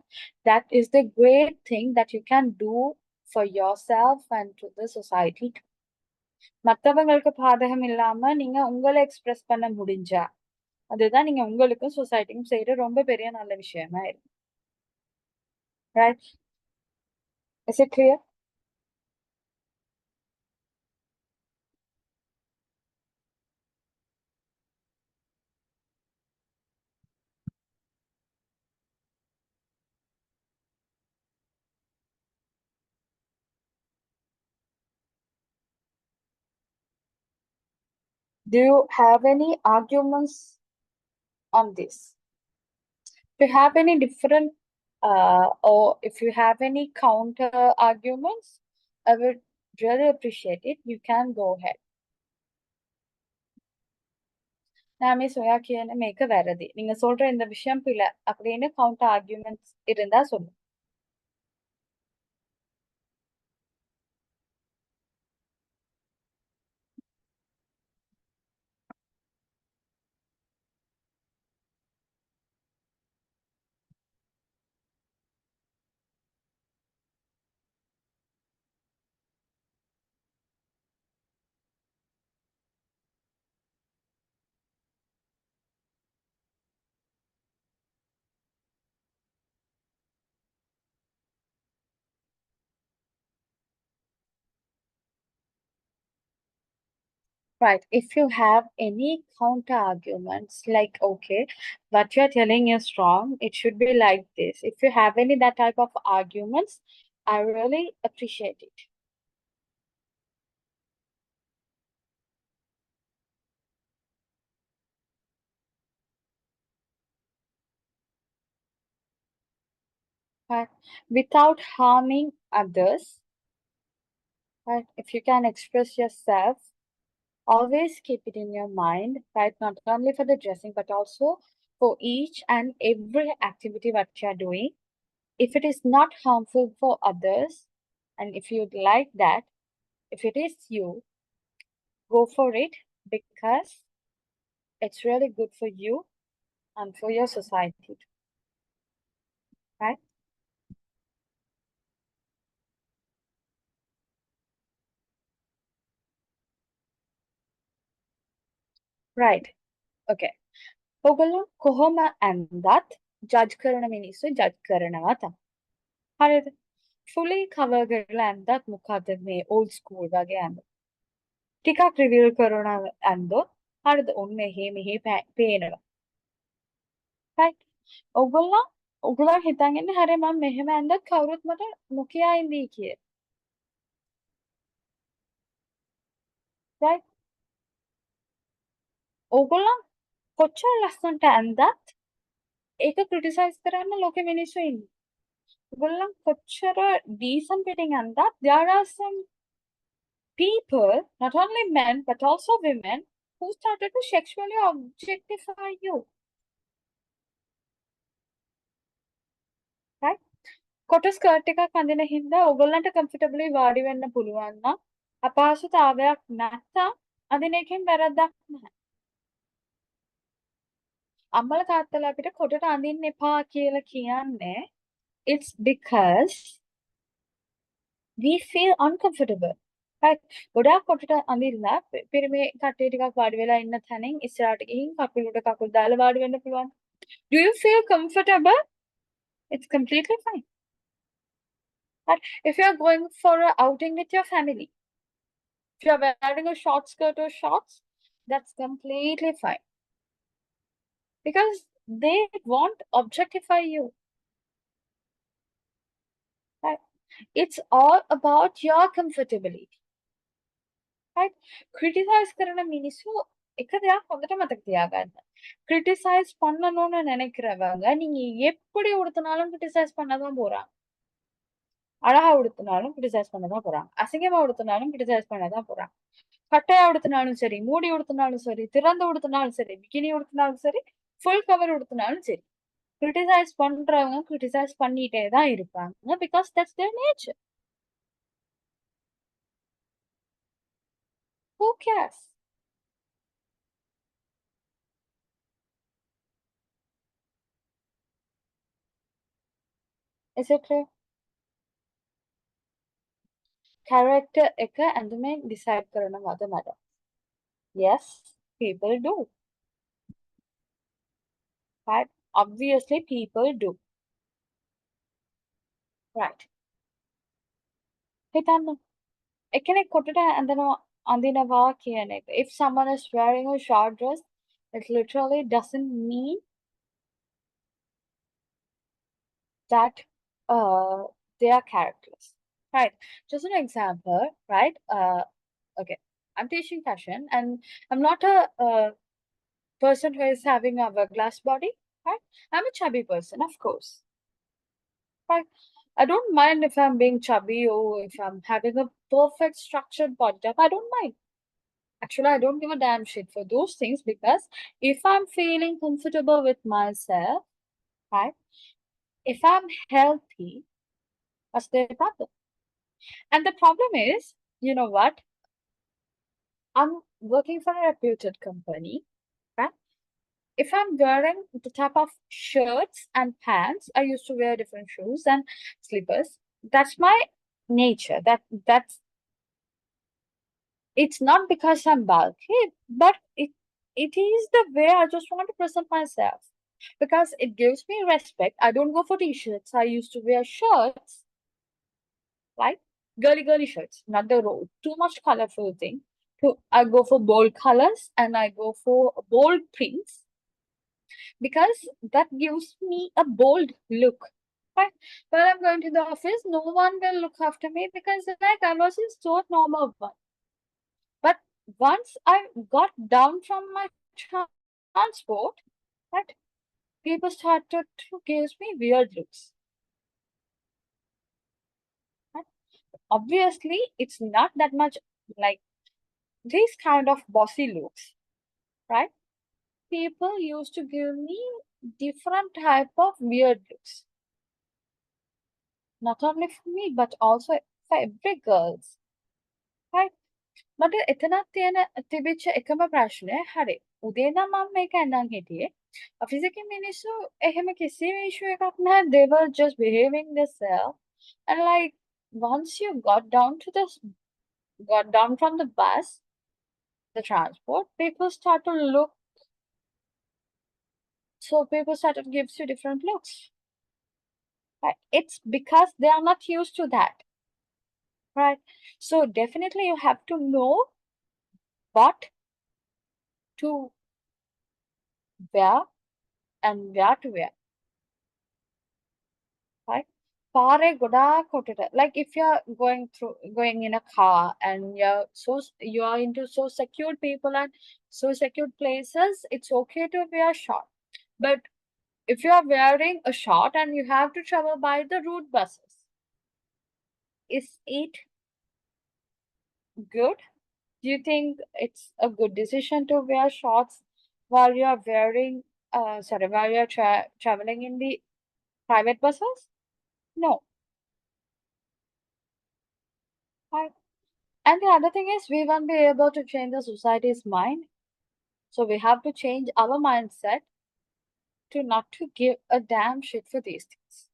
that is the great thing that you can do for yourself and to the society. மத்தவங்களுக்கு பாதகம் இல்லாம நீங்க உங்களை எக்ஸ்பிரஸ் பண்ண முடிஞ்சா அதுதான் நீங்க உங்களுக்கும் சொசைட்டிக்கும் செய்யற ரொம்ப பெரிய நல்ல விஷயமா இருக்கு. Right? Is it clear? Do you have any arguments on this? If you have any different or if you have any counter arguments, I would really appreciate it. You can go ahead. நான் miss ஒயா කියන මේක වැරදි. நீங்க சொல்ற இந்த விஷயம் பிழை அப்படின்னு counter arguments இருந்தா சொல்லுங்க. Right. If you have any counter arguments, like, okay, what you're telling is wrong, it should be like this. If you have any that type of arguments, I really appreciate it. Right. Without harming others, right? If you can express yourself, always keep it in your mind, right? Not only for the dressing, but also for each and every activity what you're doing. If it is not harmful for others, and if you'd like that, if it is you, go for it because it's really good for you and for your society, right? Right. Okay. ඔගොල්ලෝ කොහොම ඇන්දත් ජජ් කරන මිනිස්සු ජජ් කරනවා තමයි. හරිද? fully cover කරලා ඇන්දත් මොකද මේ old school වගේ ඇඳ. ටිකක් reveal කරන ඇන්දොත් හරිද? ඔන්න එහෙ මෙහෙ පේනවා. right? ඔගොල්ලෝ හිතන් ඉන්නේ හරි මම මෙහෙම ඇන්දත් කවුරුත් මට නොකියා ඉඳී කියලා. right? ඕගොල්ලන් කොච්චර ලස්සනට ඇන්දත් ඒක ක්‍රිටිසයිස් කරන්න ලෝකෙ මිනිස්සු ඉන්නේ. ඕගොල්ලන් කොච්චර decent පිටින් ඇන්දත් there are some people, not only men but also women, who started to sexually objectify you. right? කොට ස්කර්ට් එකක් අඳින හින්දා ඕගොල්ලන්ට comfortably වාඩි වෙන්න පුළුවන් නම් අපහසුතාවයක් නැත්තම් අඳින එකෙන් වැරද්දක් නැහැ. අම්මලා තාත්තලා අපිට කොටට අඳින්න එපා කියලා කියන්නේ it's because we feel uncomfortable. right? ගොඩාක් කොටට අඳින්න පිරිමි කට්ටිය ටිකක් වාඩි වෙලා ඉන්න තැනින් ඉස්සරහට ගිහින් කකුලට කකුල් දාලා වාඩි වෙන්න පුළුවන්. Do you feel comfortable? It's completely fine. But if you're going for an outing with your family, if you're wearing a short skirt or shorts, that's completely fine. Because they won't objectify you. Right? It's all about your comfortability. right? Criticize කරන මිනිස්සු එක දෙයක් හොඳට මතක තියාගන්න. Criticize பண்ணணும்னு நினைக்கிறவங்க நீங்க எப்படி உடுத்தினாலும் criticize பண்ணதான் போறாங்க. அழகா உடுத்தினாலும் criticize பண்ணதான் போறாங்க. அசிங்கமா உடுத்தினாலும் criticize பண்ணதான் போறாங்க. கட்டையா உடுத்தினாலும் சரி, மூடி உடுத்தினாலும் சரி, திறந்து உடுத்தினாலும் சரி, பிகினி உடுத்தினாலும் சரி, full cover உடுத்தினாலும் சரி, criticize பண்றவங்க criticize பண்ணிட்டே தான் இருப்பாங்க because that's their nature. Who cares? Is it clear? Character එක ඇඳුමෙන් decide කරනවද මට? Yes, people do. Right? Obviously, people do. Right. හිතන්න. එකෙනෙක් කොටට අඳිනවා කියන එක. If someone is wearing a short dress, it literally doesn't mean that they are characterless. Right. Just an example, right? Okay. I'm teaching fashion and I'm not a person who is having a hourglass body, right? I'm a chubby person, of course. Right? I don't mind if I'm being chubby or if I'm having a perfect structured body type. I don't mind. Actually, I don't give a damn shit for those things because if I'm feeling comfortable with myself, right? If I'm healthy, what's the problem? And the problem is, you know what? I'm working for a reputed company, right? If I'm wearing the type of shirts and pants, I used to wear different shoes and slippers. That's my nature. That's it's not because I'm bulky, but it is the way I just want to present myself. Because it gives me respect. I don't go for t-shirts. I used to wear shirts, right? Girly shirts, not the too much colorful thing. I go for bold colors and I go for bold prints because that gives me a bold look. Right? When I'm going to the office, no one will look after me because like I was in so normal one. But once I got down from my transport, right, people started to give me weird looks. Right? Obviously, it's not that much like these kind of bossy looks, right? People used to give me different type of weird looks. Not only for me, but also for every girls. Right? මට එතනත් තියෙන තිබිච්ච එකම ප්‍රශ්නය හරි උදේ නම් මම මේක ඇඳන් හිටියේ ඔෆිස් එකේ මිනිස්සු එහෙම කිසිම issue එකක් නැහැ they were just behaving themselves and like once you got down from the bus the transport people start to look so people started gives you different looks right it's because they are not used to that right so definitely you have to know what to wear and where to wear right පාරේ ගොඩාක් කොටට like if you're going in a car and you are into so secured people and so secured places it's okay to wear short but if you are wearing a short and you have to travel by the route buses is it good do you think it's a good decision to wear shorts while you are while you are traveling in the private buses no right. And the other thing is, we won't be able to change the society's mind. So we have to change our mindset to not to give a damn shit for these things.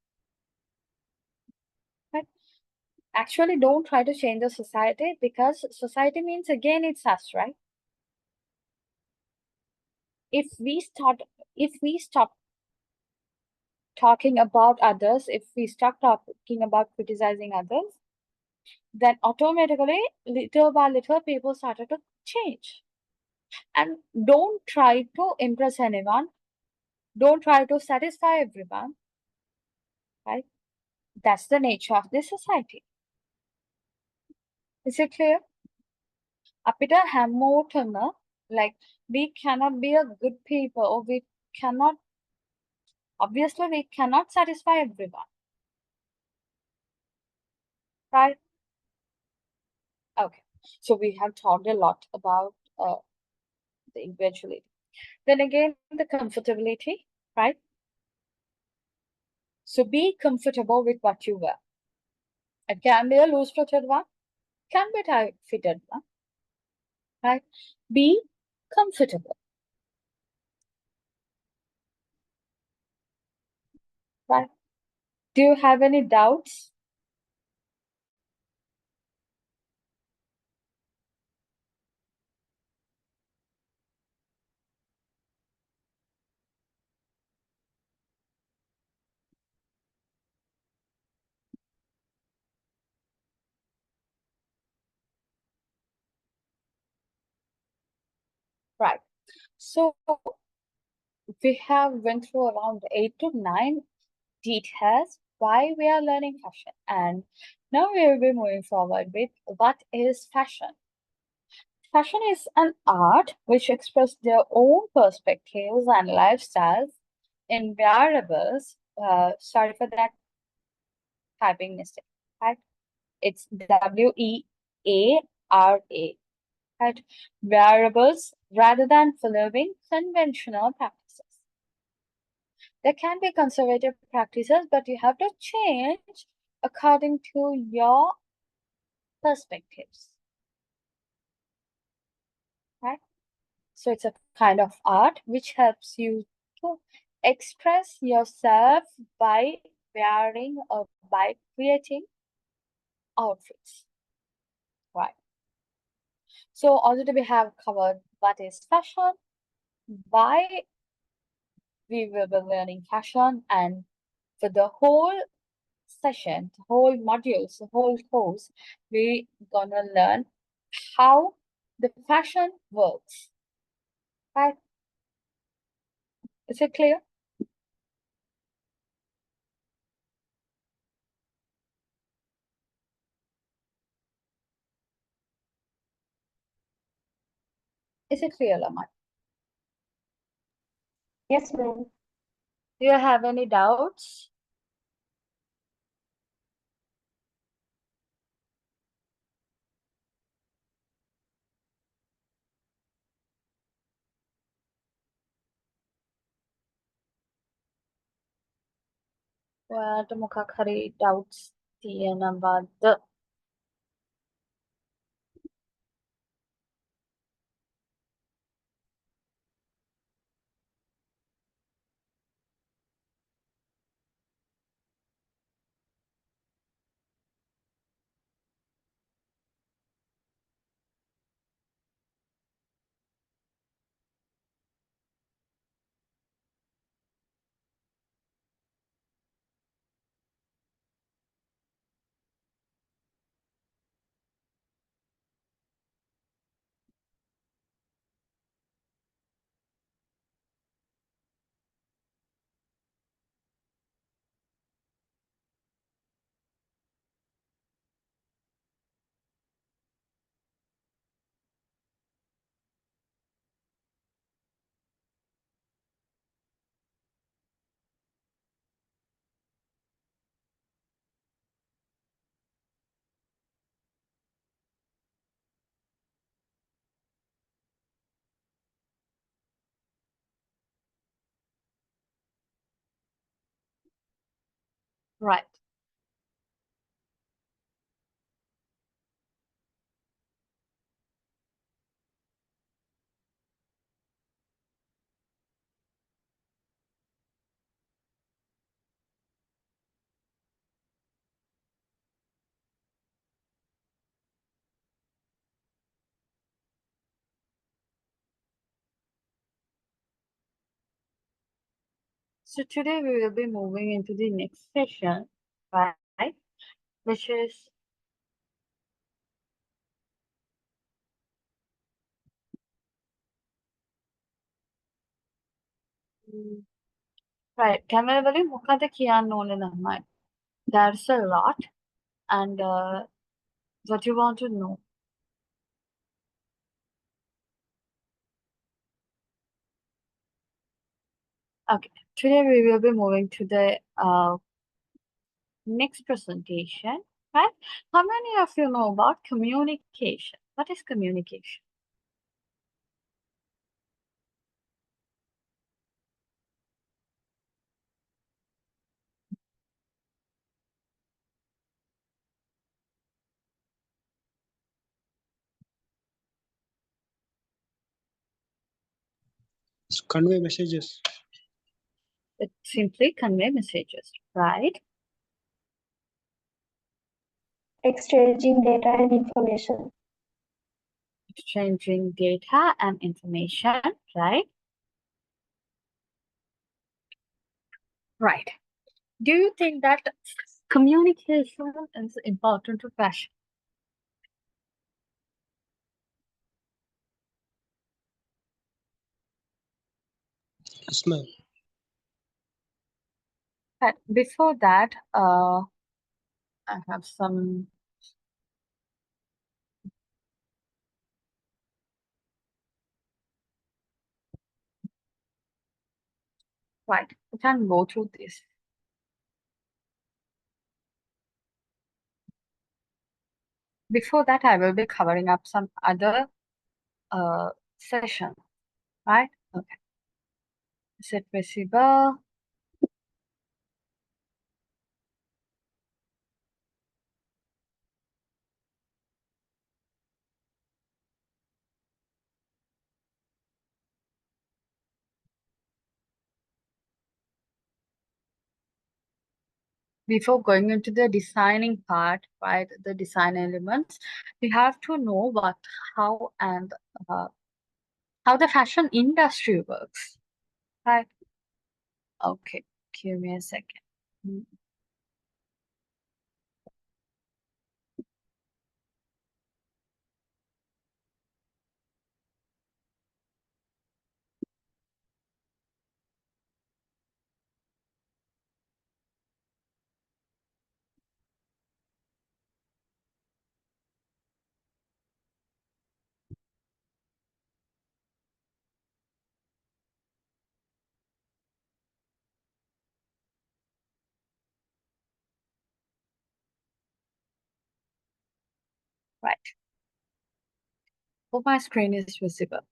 Right? Actually, don't try to change the society because society means again it's us, right? If we stop talking about others, if we stop talking about criticizing others, then automatically, little by little, people started to change. And don't try to impress anyone. Don't try to satisfy everyone. Right? That's the nature of this society. Is it clear? අපිට හැමෝටම like we cannot be a good people or we cannot obviously we cannot satisfy everyone. Right? Okay. So we have talked a lot about the individuality. Then again, the comfortability, right? So be comfortable with what you wear. It can be a loose-fitted one, can be tight-fitted one, right? Be comfortable. Right? Do you have any doubts? Right. So we have went through around 8 to 9 details why we are learning fashion. And now we will be moving forward with what is fashion. Fashion is an art which expresses their own perspectives and lifestyles in wearables. Sorry for that typing mistake. Right? It's WEARA. Right? Wearables rather than following conventional practices. There can be conservative practices, but you have to change according to your perspectives. Right? So it's a kind of art which helps you to express yourself by wearing or by creating outfits. Right. So already we have covered what is fashion, why we will be learning fashion, and for the whole session, the whole modules, the whole course, we're gonna learn how the fashion works. Right? Is it clear? Is it clear, Lamar? Yes, ma'am. Do you have any doubts? ඔයාට මොකක් හරි doubts තියෙනවද? Right. So today we will be moving into the next session, right? Which is right. Camera වලින් මොකද කියන්න ඕනේ ළමයි? There's a lot, and what you want to know. Okay, today we will be moving to the next presentation, right? How many of you know about communication? What is communication? Convey messages. It simply convey messages, right? Exchanging data and information. Exchanging data and information, right? Right. Do you think that communication is important to fashion? Yes, ma'am. But before that, I have some right. We can go through this. Before that, I will be covering up some other session, right? Okay. Is it visible? Before going into the designing part, right, the design elements, we have to know how the fashion industry works, right? Okay, give me a second. Right. Hope my screen is visible.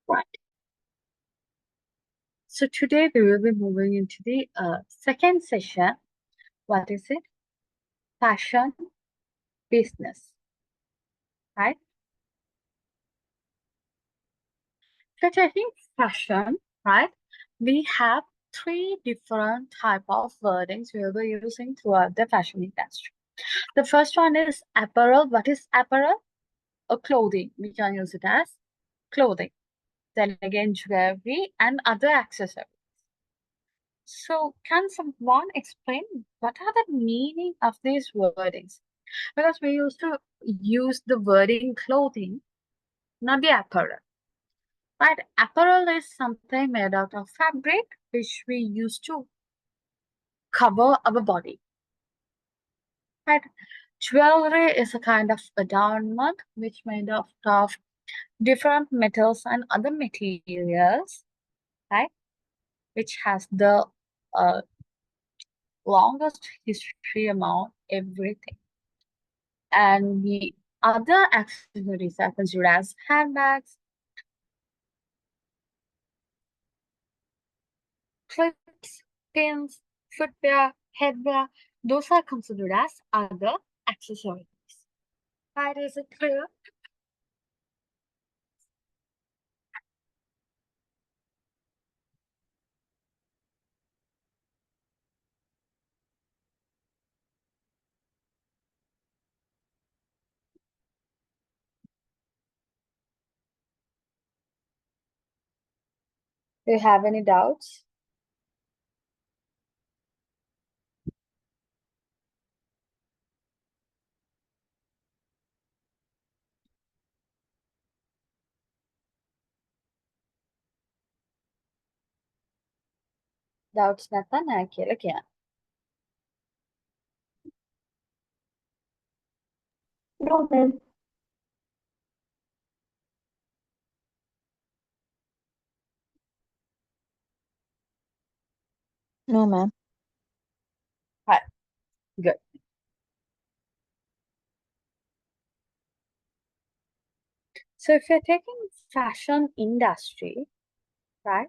Right. So today we will be moving into the second session. What is it? Fashion business. Right? So taking fashion, right? We have three different type of wordings we will be using throughout the fashion industry. The first one is apparel. What is apparel? Or clothing. We can use it as clothing. Then again, jewelry and other accessories. So can someone explain what are the meaning of these wordings? Because we used to use the wording clothing, not the apparel. Right? Apparel is something made out of fabric which we use to cover our body. Right? Jewelry is a kind of adornment which made out of different metals and other materials, right? Which has the longest history among everything. And the other accessories are considered as handbags, clips, pins, footwear, headwear. Those are considered as other accessories. Right, is it clear? Do you have any doubts? Doubts නැත්නම් නැහැ කියලා කියන්න. No, ma'am. No, ma'am. Right, good. So if you're taking fashion industry, right,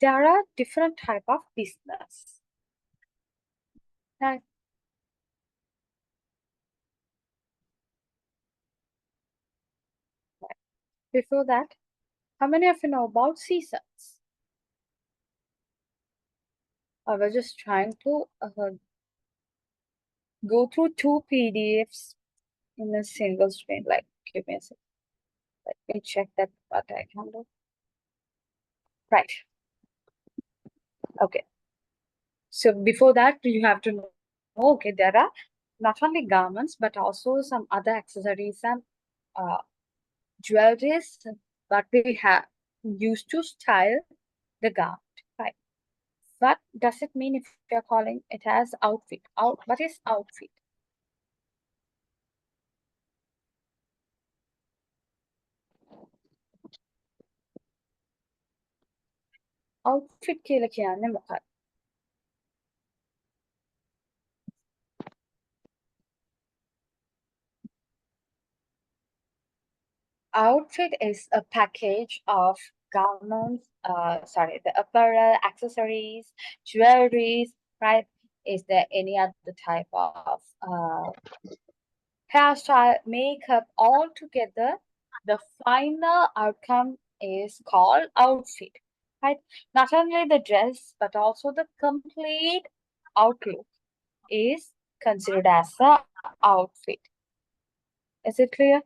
there are different type of business. Right. Before that, how many of you know about seasons? I was just trying to go through two PDFs in a single screen. Like, give me a second. Let me check that what I can do. Right. Okay. So before that, you have to know, okay, there are not only garments, but also some other accessories and jewelries that we have used to style the garment. Right. What does it mean if you're calling it as outfit? What is outfit? Outfit කියලා කියන්නේ මොකක්ද? Outfit is a package of garments, the apparel, accessories, jewelries, right? Is there any other type of hairstyle, makeup, all together? The final outcome is called outfit, right? Not only the dress, but also the complete outlook is considered as a outfit. Is it clear?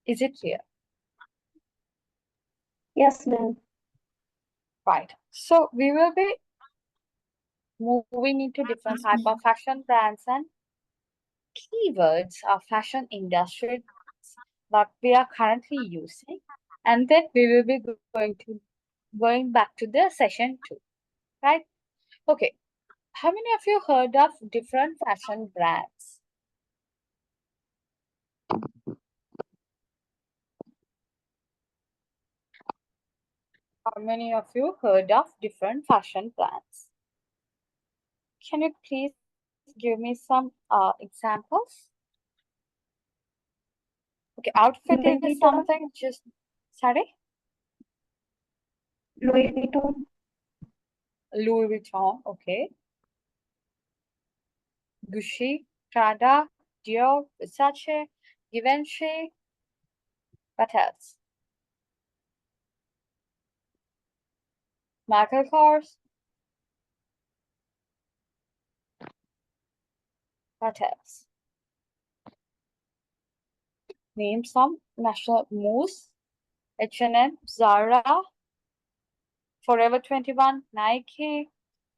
Is it clear? Yes, ma'am. Right. So we will be moving into different type of fashion brands and keywords of fashion industry that we are currently using. And then we will be going back to the session 2, right? Okay. How many of you heard of different fashion brands? How many of you heard of different fashion brands? Can you please give me some examples? Okay, outfitting Louis is Vuitton. something just, sorry? Louis Vuitton. Louis Vuitton, okay. Gucci, Prada, Dior, Versace, Givenchy. What else? Michael Kors. What else? Name some national Moose, H&M, Zara, Forever 21, Nike,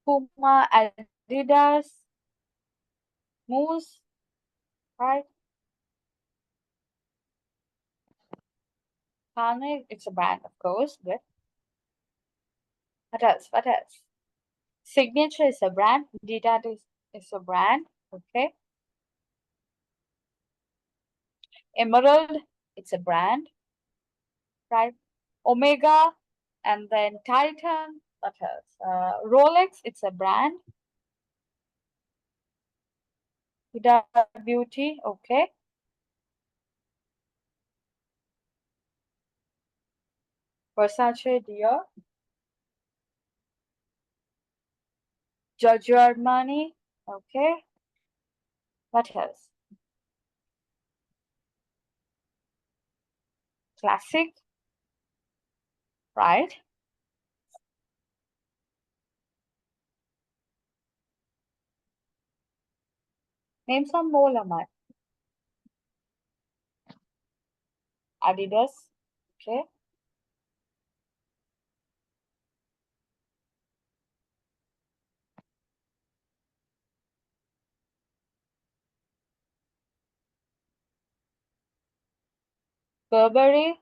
Puma, Adidas, Moose, right? Kanye, it's a brand, of course, but what else? What else? Signature is a brand. Adidas is a brand, okay? Emerald, it's a brand, right? Omega, and then Titan, what else? Rolex, it's a brand. Huda Beauty, okay. Versace, Dior. Giorgio Armani, okay. What else? Classic, right? Name some more, Lamar. Adidas, okay. Burberry,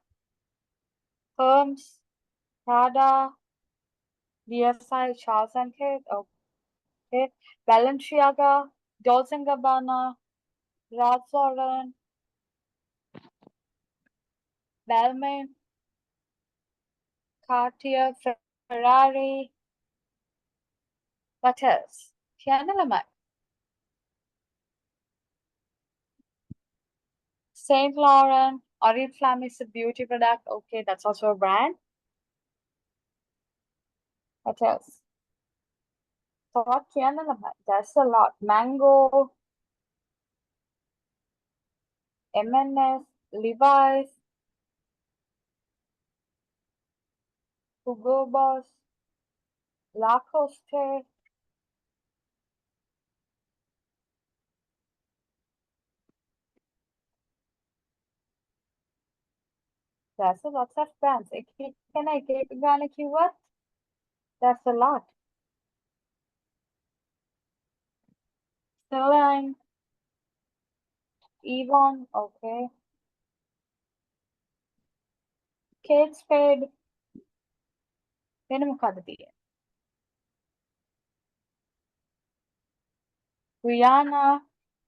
Hermes, Prada, DSI, Charles and Kate, okay. Balenciaga, Dolce & Gabbana, Ralph Lauren, Balmain, Cartier, Ferrari. What else? Tiana Lamar. Saint Laurent, Oriflame is a beauty product. Okay, that's also a brand. What else? So what Tiana Lamar? There's a lot. Mango, M&S, Levi's, Hugo Boss, Lacoste. There's a lots of brands. Can I keep going keyword? That's a lot. Celine, Avon, okay. Kate Spade. Rihanna,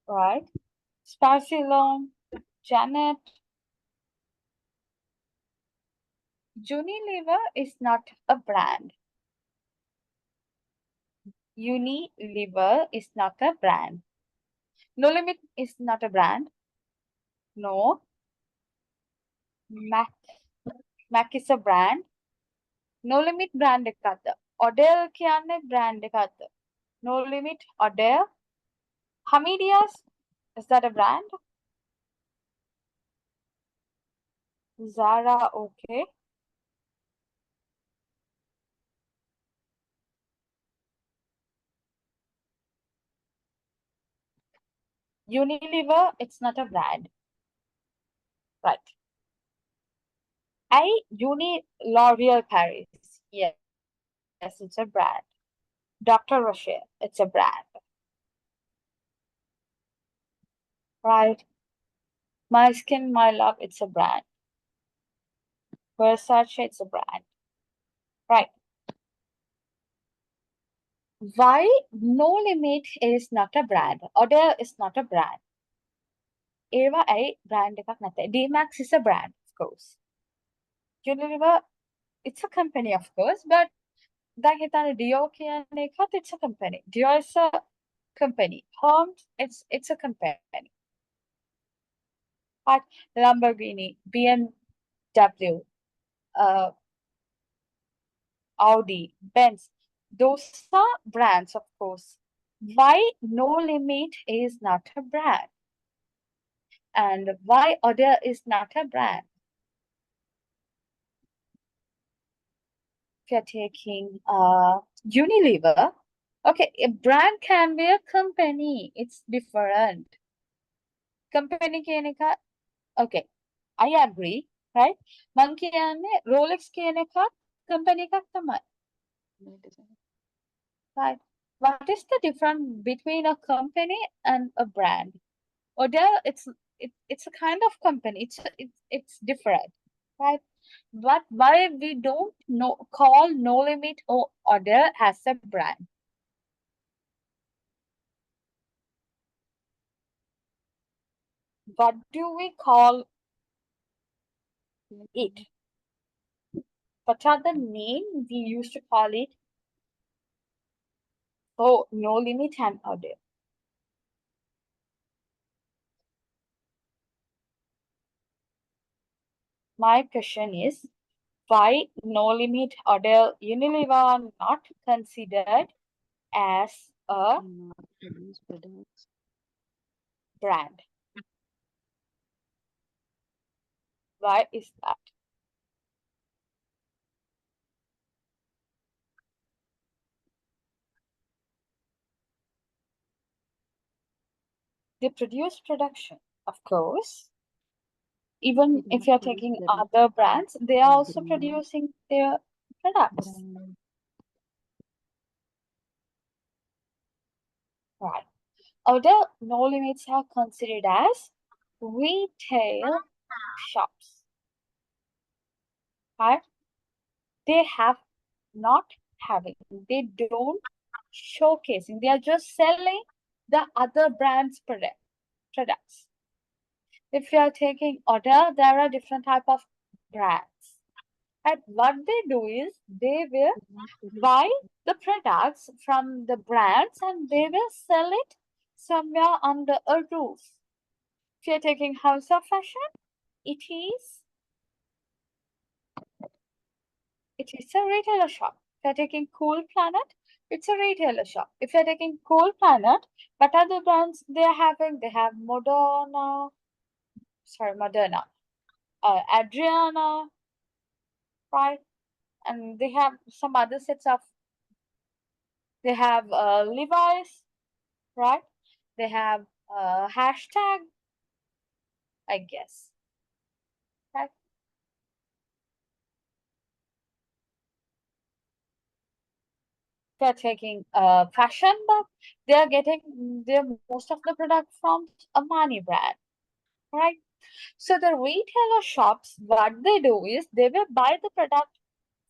right? Spicy Long, Janet. Unilever is not a brand. Unilever is not a brand. No Limit is not a brand. No. Mac is a brand. No Limit brand එකක්ද? Odell කියන්නේ brand එකක්ද? No Limit, Odell. Hamidias, is that a brand? Zara, okay. Unilever, it's not a brand. Right. L'Oreal Paris. Yes, it's a brand. Dr. Rocher, it's a brand. Right. My Skin, My Love, it's a brand. Versace, it's a brand. Right. Why No Limit is not a brand? Odell is not a brand. ඒවා ඇයි brand එකක් නැත්තේ? D-Max is a brand, of course. Unilever it's a company, of course, but දැන් හිතන්න Dior කියන එකත් it's a company. Dior is a company. Hermes, it's a company. But Lamborghini, BMW, uh, Audi, Benz, those are brands, of course. Why No Limit is not a brand? And why Odell is not a brand? If you're taking Unilever, okay, a brand can be a company. It's different. Company කියන එක, okay, I agree, right? මං කියන්නේ Rolex කියන එකත් company එකක් තමයි. Right. What is the difference between a company and a brand? Odell, it's a kind of company. It's different, right? But why we don't call No Limit or Odell as a brand? What do we call it? What are the name we used to call it? Oh, No Limit and Odell. My question is, why No Limit Odell Unilever are not considered as a brand? Why is that? They produce production, of course. Even if you're taking other brands, they are also producing their products. Right. Other No Limits are considered as retail shops. Right? They have not having, they don't showcasing, they are just selling the other brands' products. If you are taking order, there are different type of brands. And what they do is they will buy the products from the brands and they will sell it somewhere under a roof. If you're taking House of Fashion, it is a retailer shop. If you're taking Cool Planet, it's a retailer shop. If you're taking Cool Planet, what are the brands they're having? They have Moderna, Adriana, right? And they have some other sets of, they have Levi's, right? They have hashtag, I guess. Right? They're taking fashion, but they're getting their most of the product from Armani brand, right? So the retailer shops, what they do is they will buy the product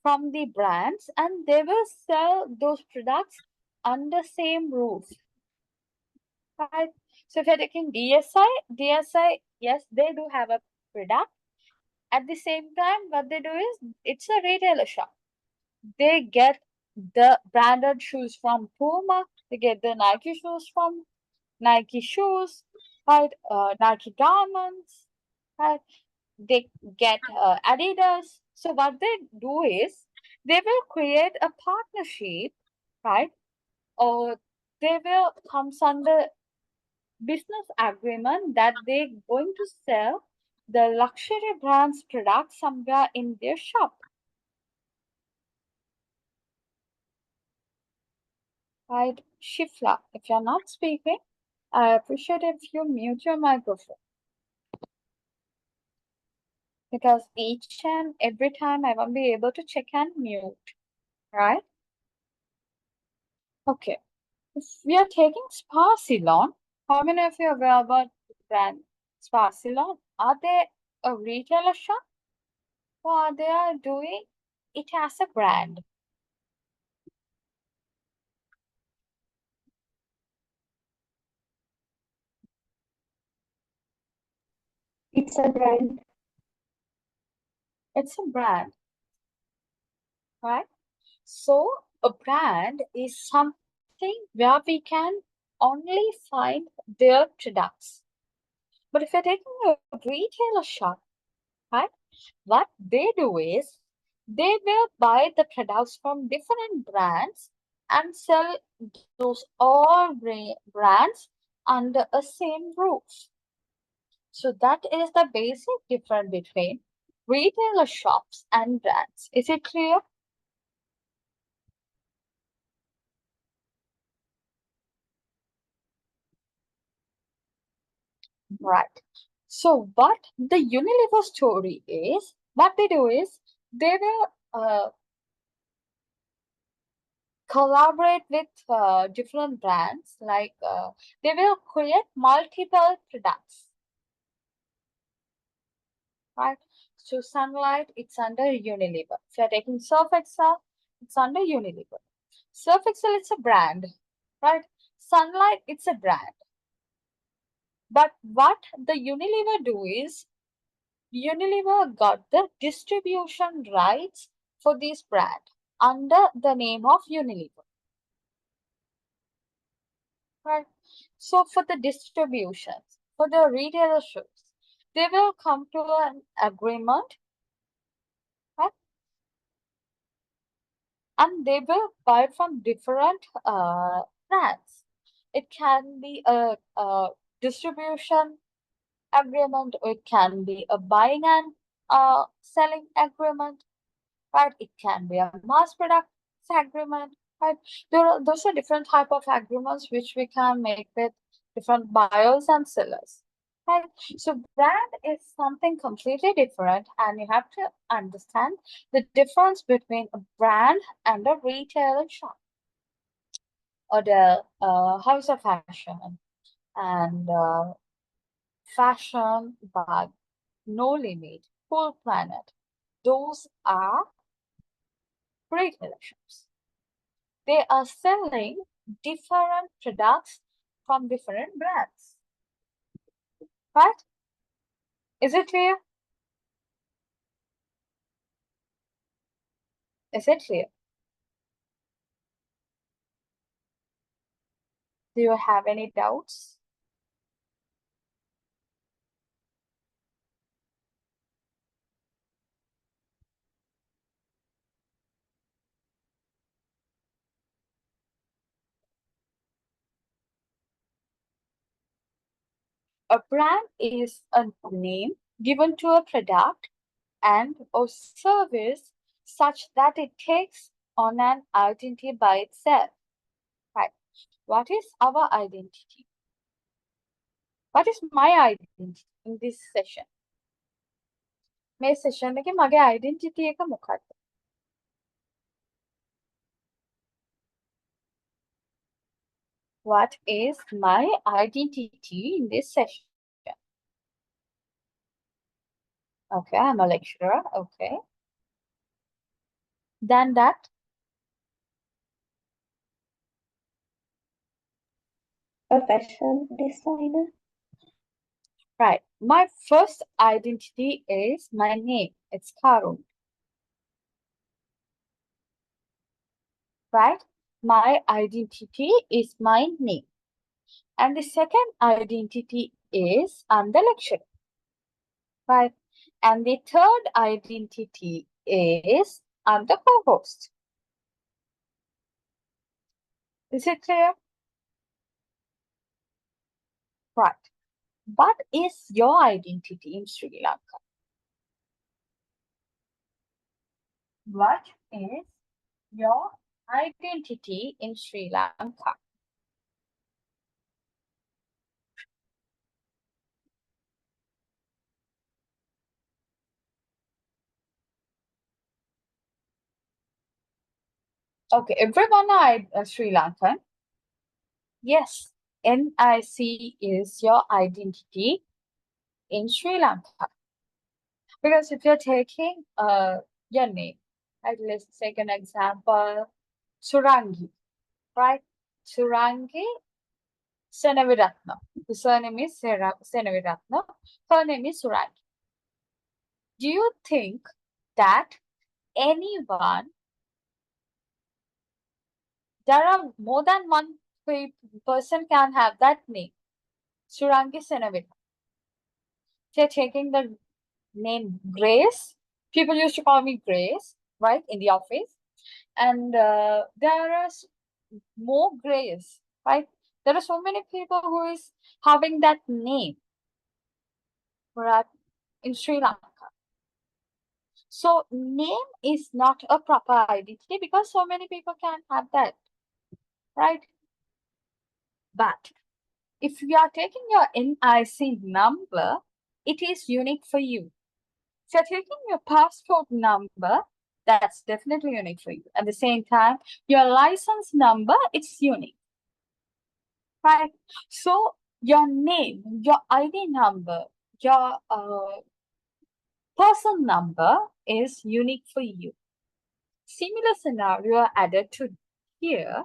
from the brands and they will sell those products under same roof, right? So if you're taking DSI, yes, they do have a product. At the same time, what they do is it's a retailer shop. They get the branded shoes from Puma. They get the Nike shoes from Nike shoes, right? Nike garments, right? They get Adidas. So what they do is they will create a partnership, right? Or they will come under business agreement that they're going to sell the luxury brands products somewhere in their shop. Right, Shifla, if you're not speaking, I appreciate if you mute your microphone. Because each and every time I won't be able to check and mute, right? Okay. If we are taking Spa Ceylon, how many of you are aware about the brand Spa Ceylon? Are they a retailer shop or they are doing it as a brand? It's a brand. It's a brand. right? So a brand is something where we can only find their products. But if you're taking a retailer shop, right, what they do is they will buy the products from different brands and sell those all brands under a same roof. So that is the basic difference between retailer shops and brands. Is it clear? Right. So what the Unilever story is, what they do is they will collaborate with different brands, like they will create multiple products, right? So Sunlight, it's under Unilever. If you're taking Surf Excel, it's under Unilever. Surf Excel, it's a brand, right? Sunlight, it's a brand. But what the Unilever do is Unilever got the distribution rights for this brand under the name of Unilever. Right. So for the distributions, for the retailerships, they will come to an agreement, right? And they will buy from different brands. It can be a distribution agreement, or it can be a buying and selling agreement, right? It can be a mass product agreement, right? Those are different type of agreements which we can make with different buyers and sellers, right? So brand is something completely different, and you have to understand the difference between a brand and a retail shop or the house of fashion and fashion by no limit, full planet. Those are retail shops. They are selling different products from different brands. Right? Is it clear? Is it clear? Do you have any doubts? A brand is a name given to a product and or service such that it takes on an identity by itself. Right? What is our identity? What is my identity in this session? මේ session එකේ මගේ identity එක මොකක්ද? What is my identity in this session? Okay, I'm a lecturer. Okay. Then that, A fashion designer. right. My first identity is my name. It's Karun. Right? My identity is my name. And the second identity is I'm the lecturer. Right? And the third identity is I'm the co-host. Is it clear? Right. What is your identity in Sri Lanka? What is your identity in Sri Lanka? Okay, everyone are Sri Lankan. Yes, NIC is your identity in Sri Lanka. Because if you're taking your name, right, let's take an example, Surangi, right? Surangi Senaviratna. The surname is Senaviratna. Her name is Surangi. Do you think that anyone There are more than one person can have that name. Surangi Senavita. They're taking the name Grace. People used to call me Grace, right, in the office. And there are more Grace, right? There are so many people who is having that name, right, in Sri Lanka. So name is not a proper identity because so many people can have that, right? But if you are taking your NIC number, it is unique for you. If you're taking your passport number, that's definitely unique for you. At the same time, your license number, it's unique, right? So your name, your ID number, your person number is unique for you. Similar scenario added to here,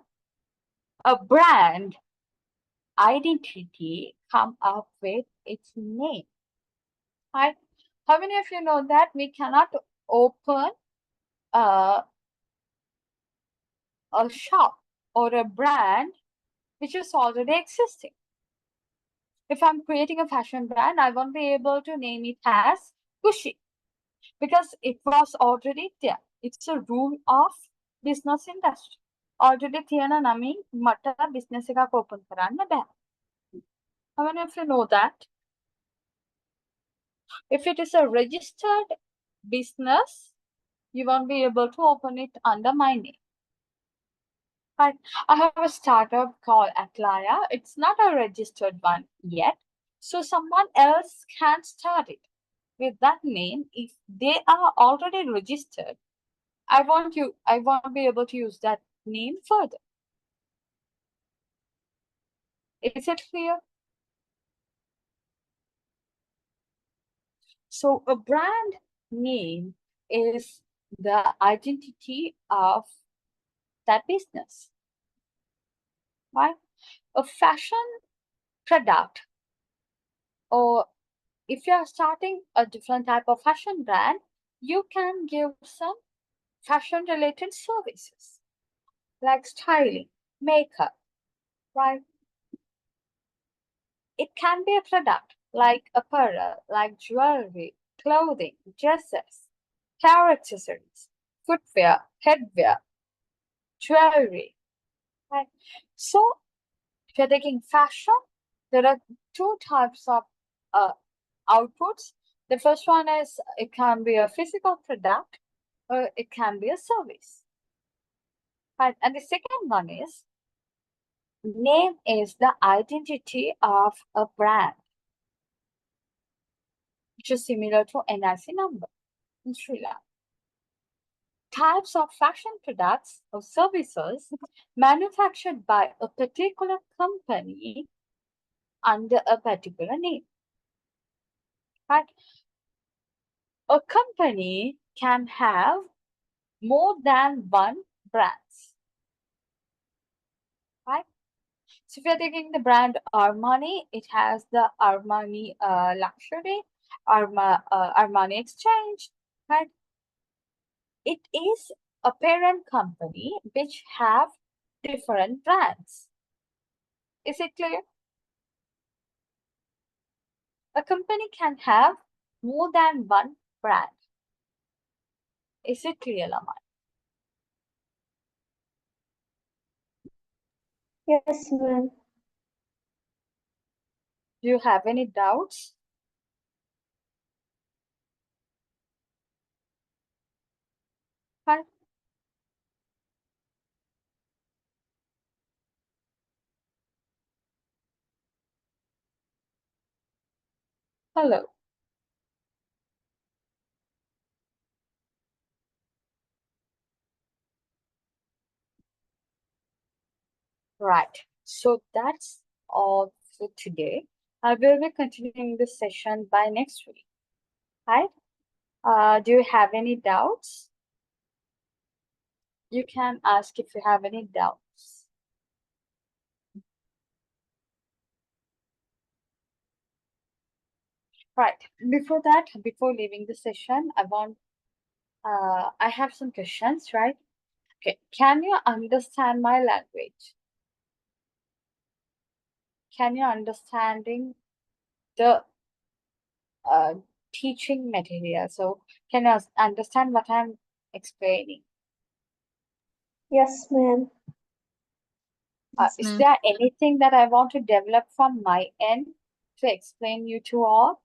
a brand identity come up with its name, right? How many of you know that we cannot open a shop or a brand which is already existing? If I'm creating a fashion brand, I won't be able to name it as Gucci because it was already there. It's a rule of business industry. Already තියෙන නමින් මට business එකක් open කරන්න බෑ. How many of you know that? If it is a registered business, you won't be able to open it under my name. Right. I have a startup called Atlaya. It's not a registered one yet. So someone else can start it with that name. If they are already registered, I won't be able to use that name further. Is it clear? So a brand name is the identity of that business, right? A fashion product, or if you are starting a different type of fashion brand, you can give some fashion related services like styling, makeup, right? It can be a product like apparel, like jewelry, clothing, dresses, hair accessories, footwear, headwear, jewelry, right? So if you're taking fashion, there are two types of outputs. The first one is it can be a physical product or it can be a service. Right? And the second one is name is the identity of a brand, which is similar to NIC number in Sri Lanka. Types of fashion products or services manufactured by a particular company under a particular name. Right? A company can have more than one brands. Right? So if you're taking the brand Armani, it has the Armani luxury, Armani exchange, right? It is a parent company which have different brands. Is it clear? A company can have more than one brand. Is it clear, Lamai? Yes, ma'am. Do you have any doubts? Hi. Hello. Right. So that's all for today. I will be continuing this session by next week. Right? Do you have any doubts? You can ask if you have any doubts. Right. Before that, before leaving the session, I have some questions, right? Okay, can you understand my language? Can you understanding the teaching material? So can you understand what I'm explaining? Yes, ma'am. Yes, Is ma'am. there anything that I want to develop from my end to explain you to all?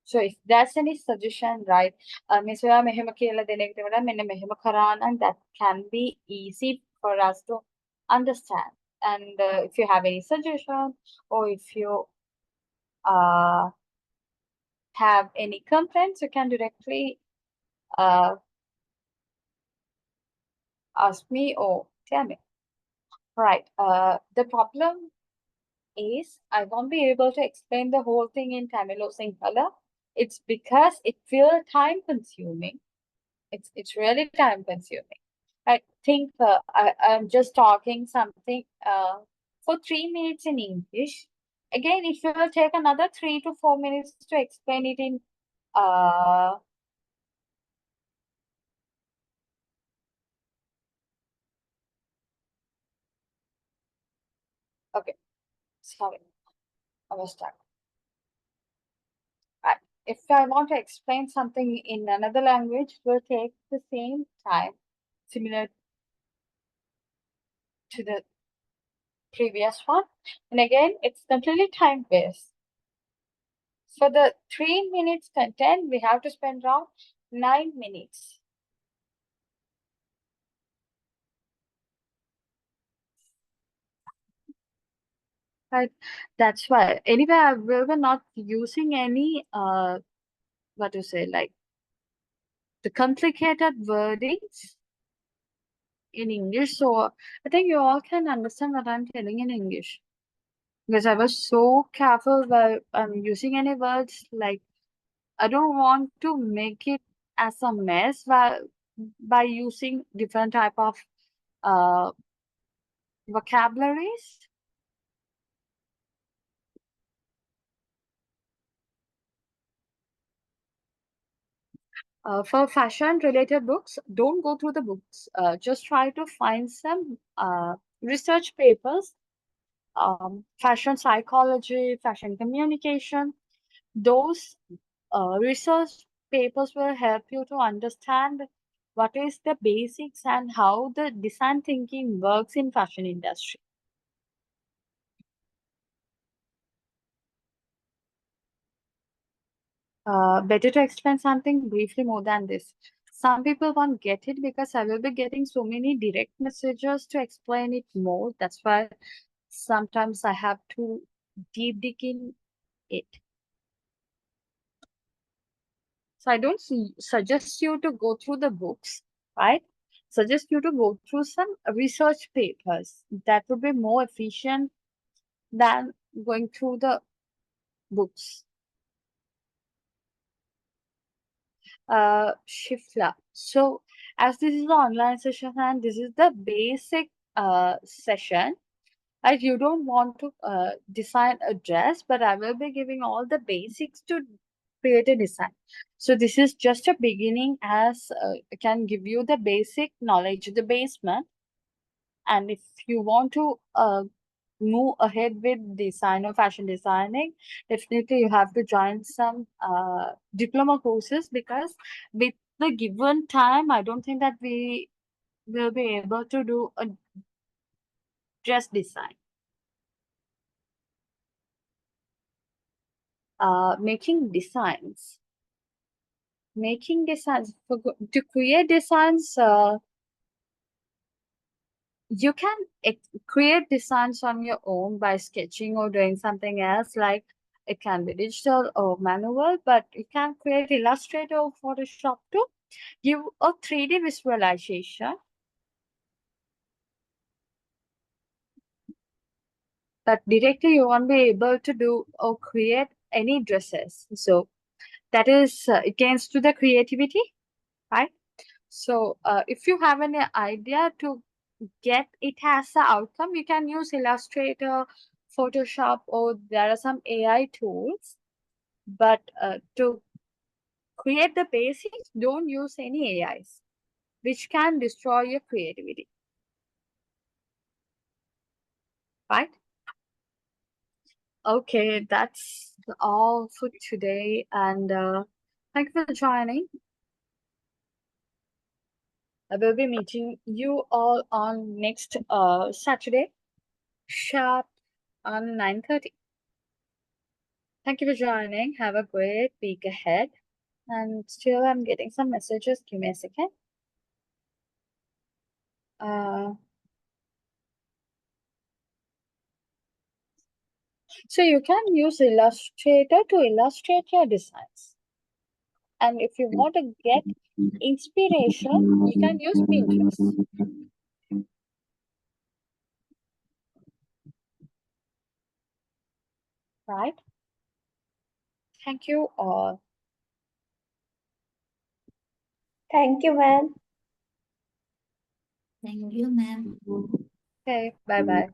So if there's any suggestion, right, Miss ඔයා මෙහෙම කියලා දෙන එකට වඩා මෙන්න මෙහෙම කරා නම් that can be easy for us to understand. And if you have any suggestion or if you uh, have any complaints, you can directly uh, ask me or tell me. Right. The problem is I won't be able to explain the whole thing in Tamil or Sinhala. It's because it feels time consuming. It's really time consuming. I think I'm just talking something for 3 minutes in English. Again, it will take another 3 to 4 minutes to explain it in okay, sorry, I was stuck. Right. If I want to explain something in another language, it will take the same time, similar to the previous one. And again, it's completely time based. For the 3 minutes content, we have to spend around 9 minutes. Right. That's why. Anyway, we were not using any what to say, like the complicated wordings in English. So I think you all can understand what I'm telling in English. Because I was so careful while I'm using any words, like I don't want to make it as a mess by using different type of uh, vocabularies. For fashion related books, don't go through the books. Just try to find some research papers, fashion psychology, fashion communication. Those research papers will help you to understand what is the basics and how the design thinking works in fashion industry. Better to explain something briefly more than this. Some people won't get it because I will be getting so many direct messages to explain it more. That's why sometimes I have to deep dig in it. So I don't suggest you to go through the books, right? Suggest you to go through some research papers. That would be more efficient than going through the books. Shifla. So as this is an online session and this is the basic session, right? You don't want to design a dress, but I will be giving all the basics to create a design. So this is just a beginning as can give you the basic knowledge, the basement. And if you want to move ahead with design or fashion designing, definitely you have to join some diploma courses because with the given time, I don't think that we will be able to do a dress design. Making designs. To create designs, you can create designs on your own by sketching or doing something else, like it can be digital or manual, but you can create Illustrator or Photoshop to give a 3D visualization. But directly you won't be able to do or create any dresses. So that is against to the creativity, right? So if you have any idea to get it as an outcome, you can use Illustrator, Photoshop, or there are some AI tools. But to Create the basics, don't use any AIs, which can destroy your creativity. Right? Okay, that's all for today. And thank you for joining. I will be meeting you all on next Saturday, sharp on 9:30. Thank you for joining. Have a great week ahead. And still, I'm getting some messages. Give me a second. So you can use Illustrator to illustrate your designs. And if you want to get inspiration, you can use Pinterest. Right? Thank you all. Thank you, ma'am. Thank you, ma'am. Okay, bye-bye.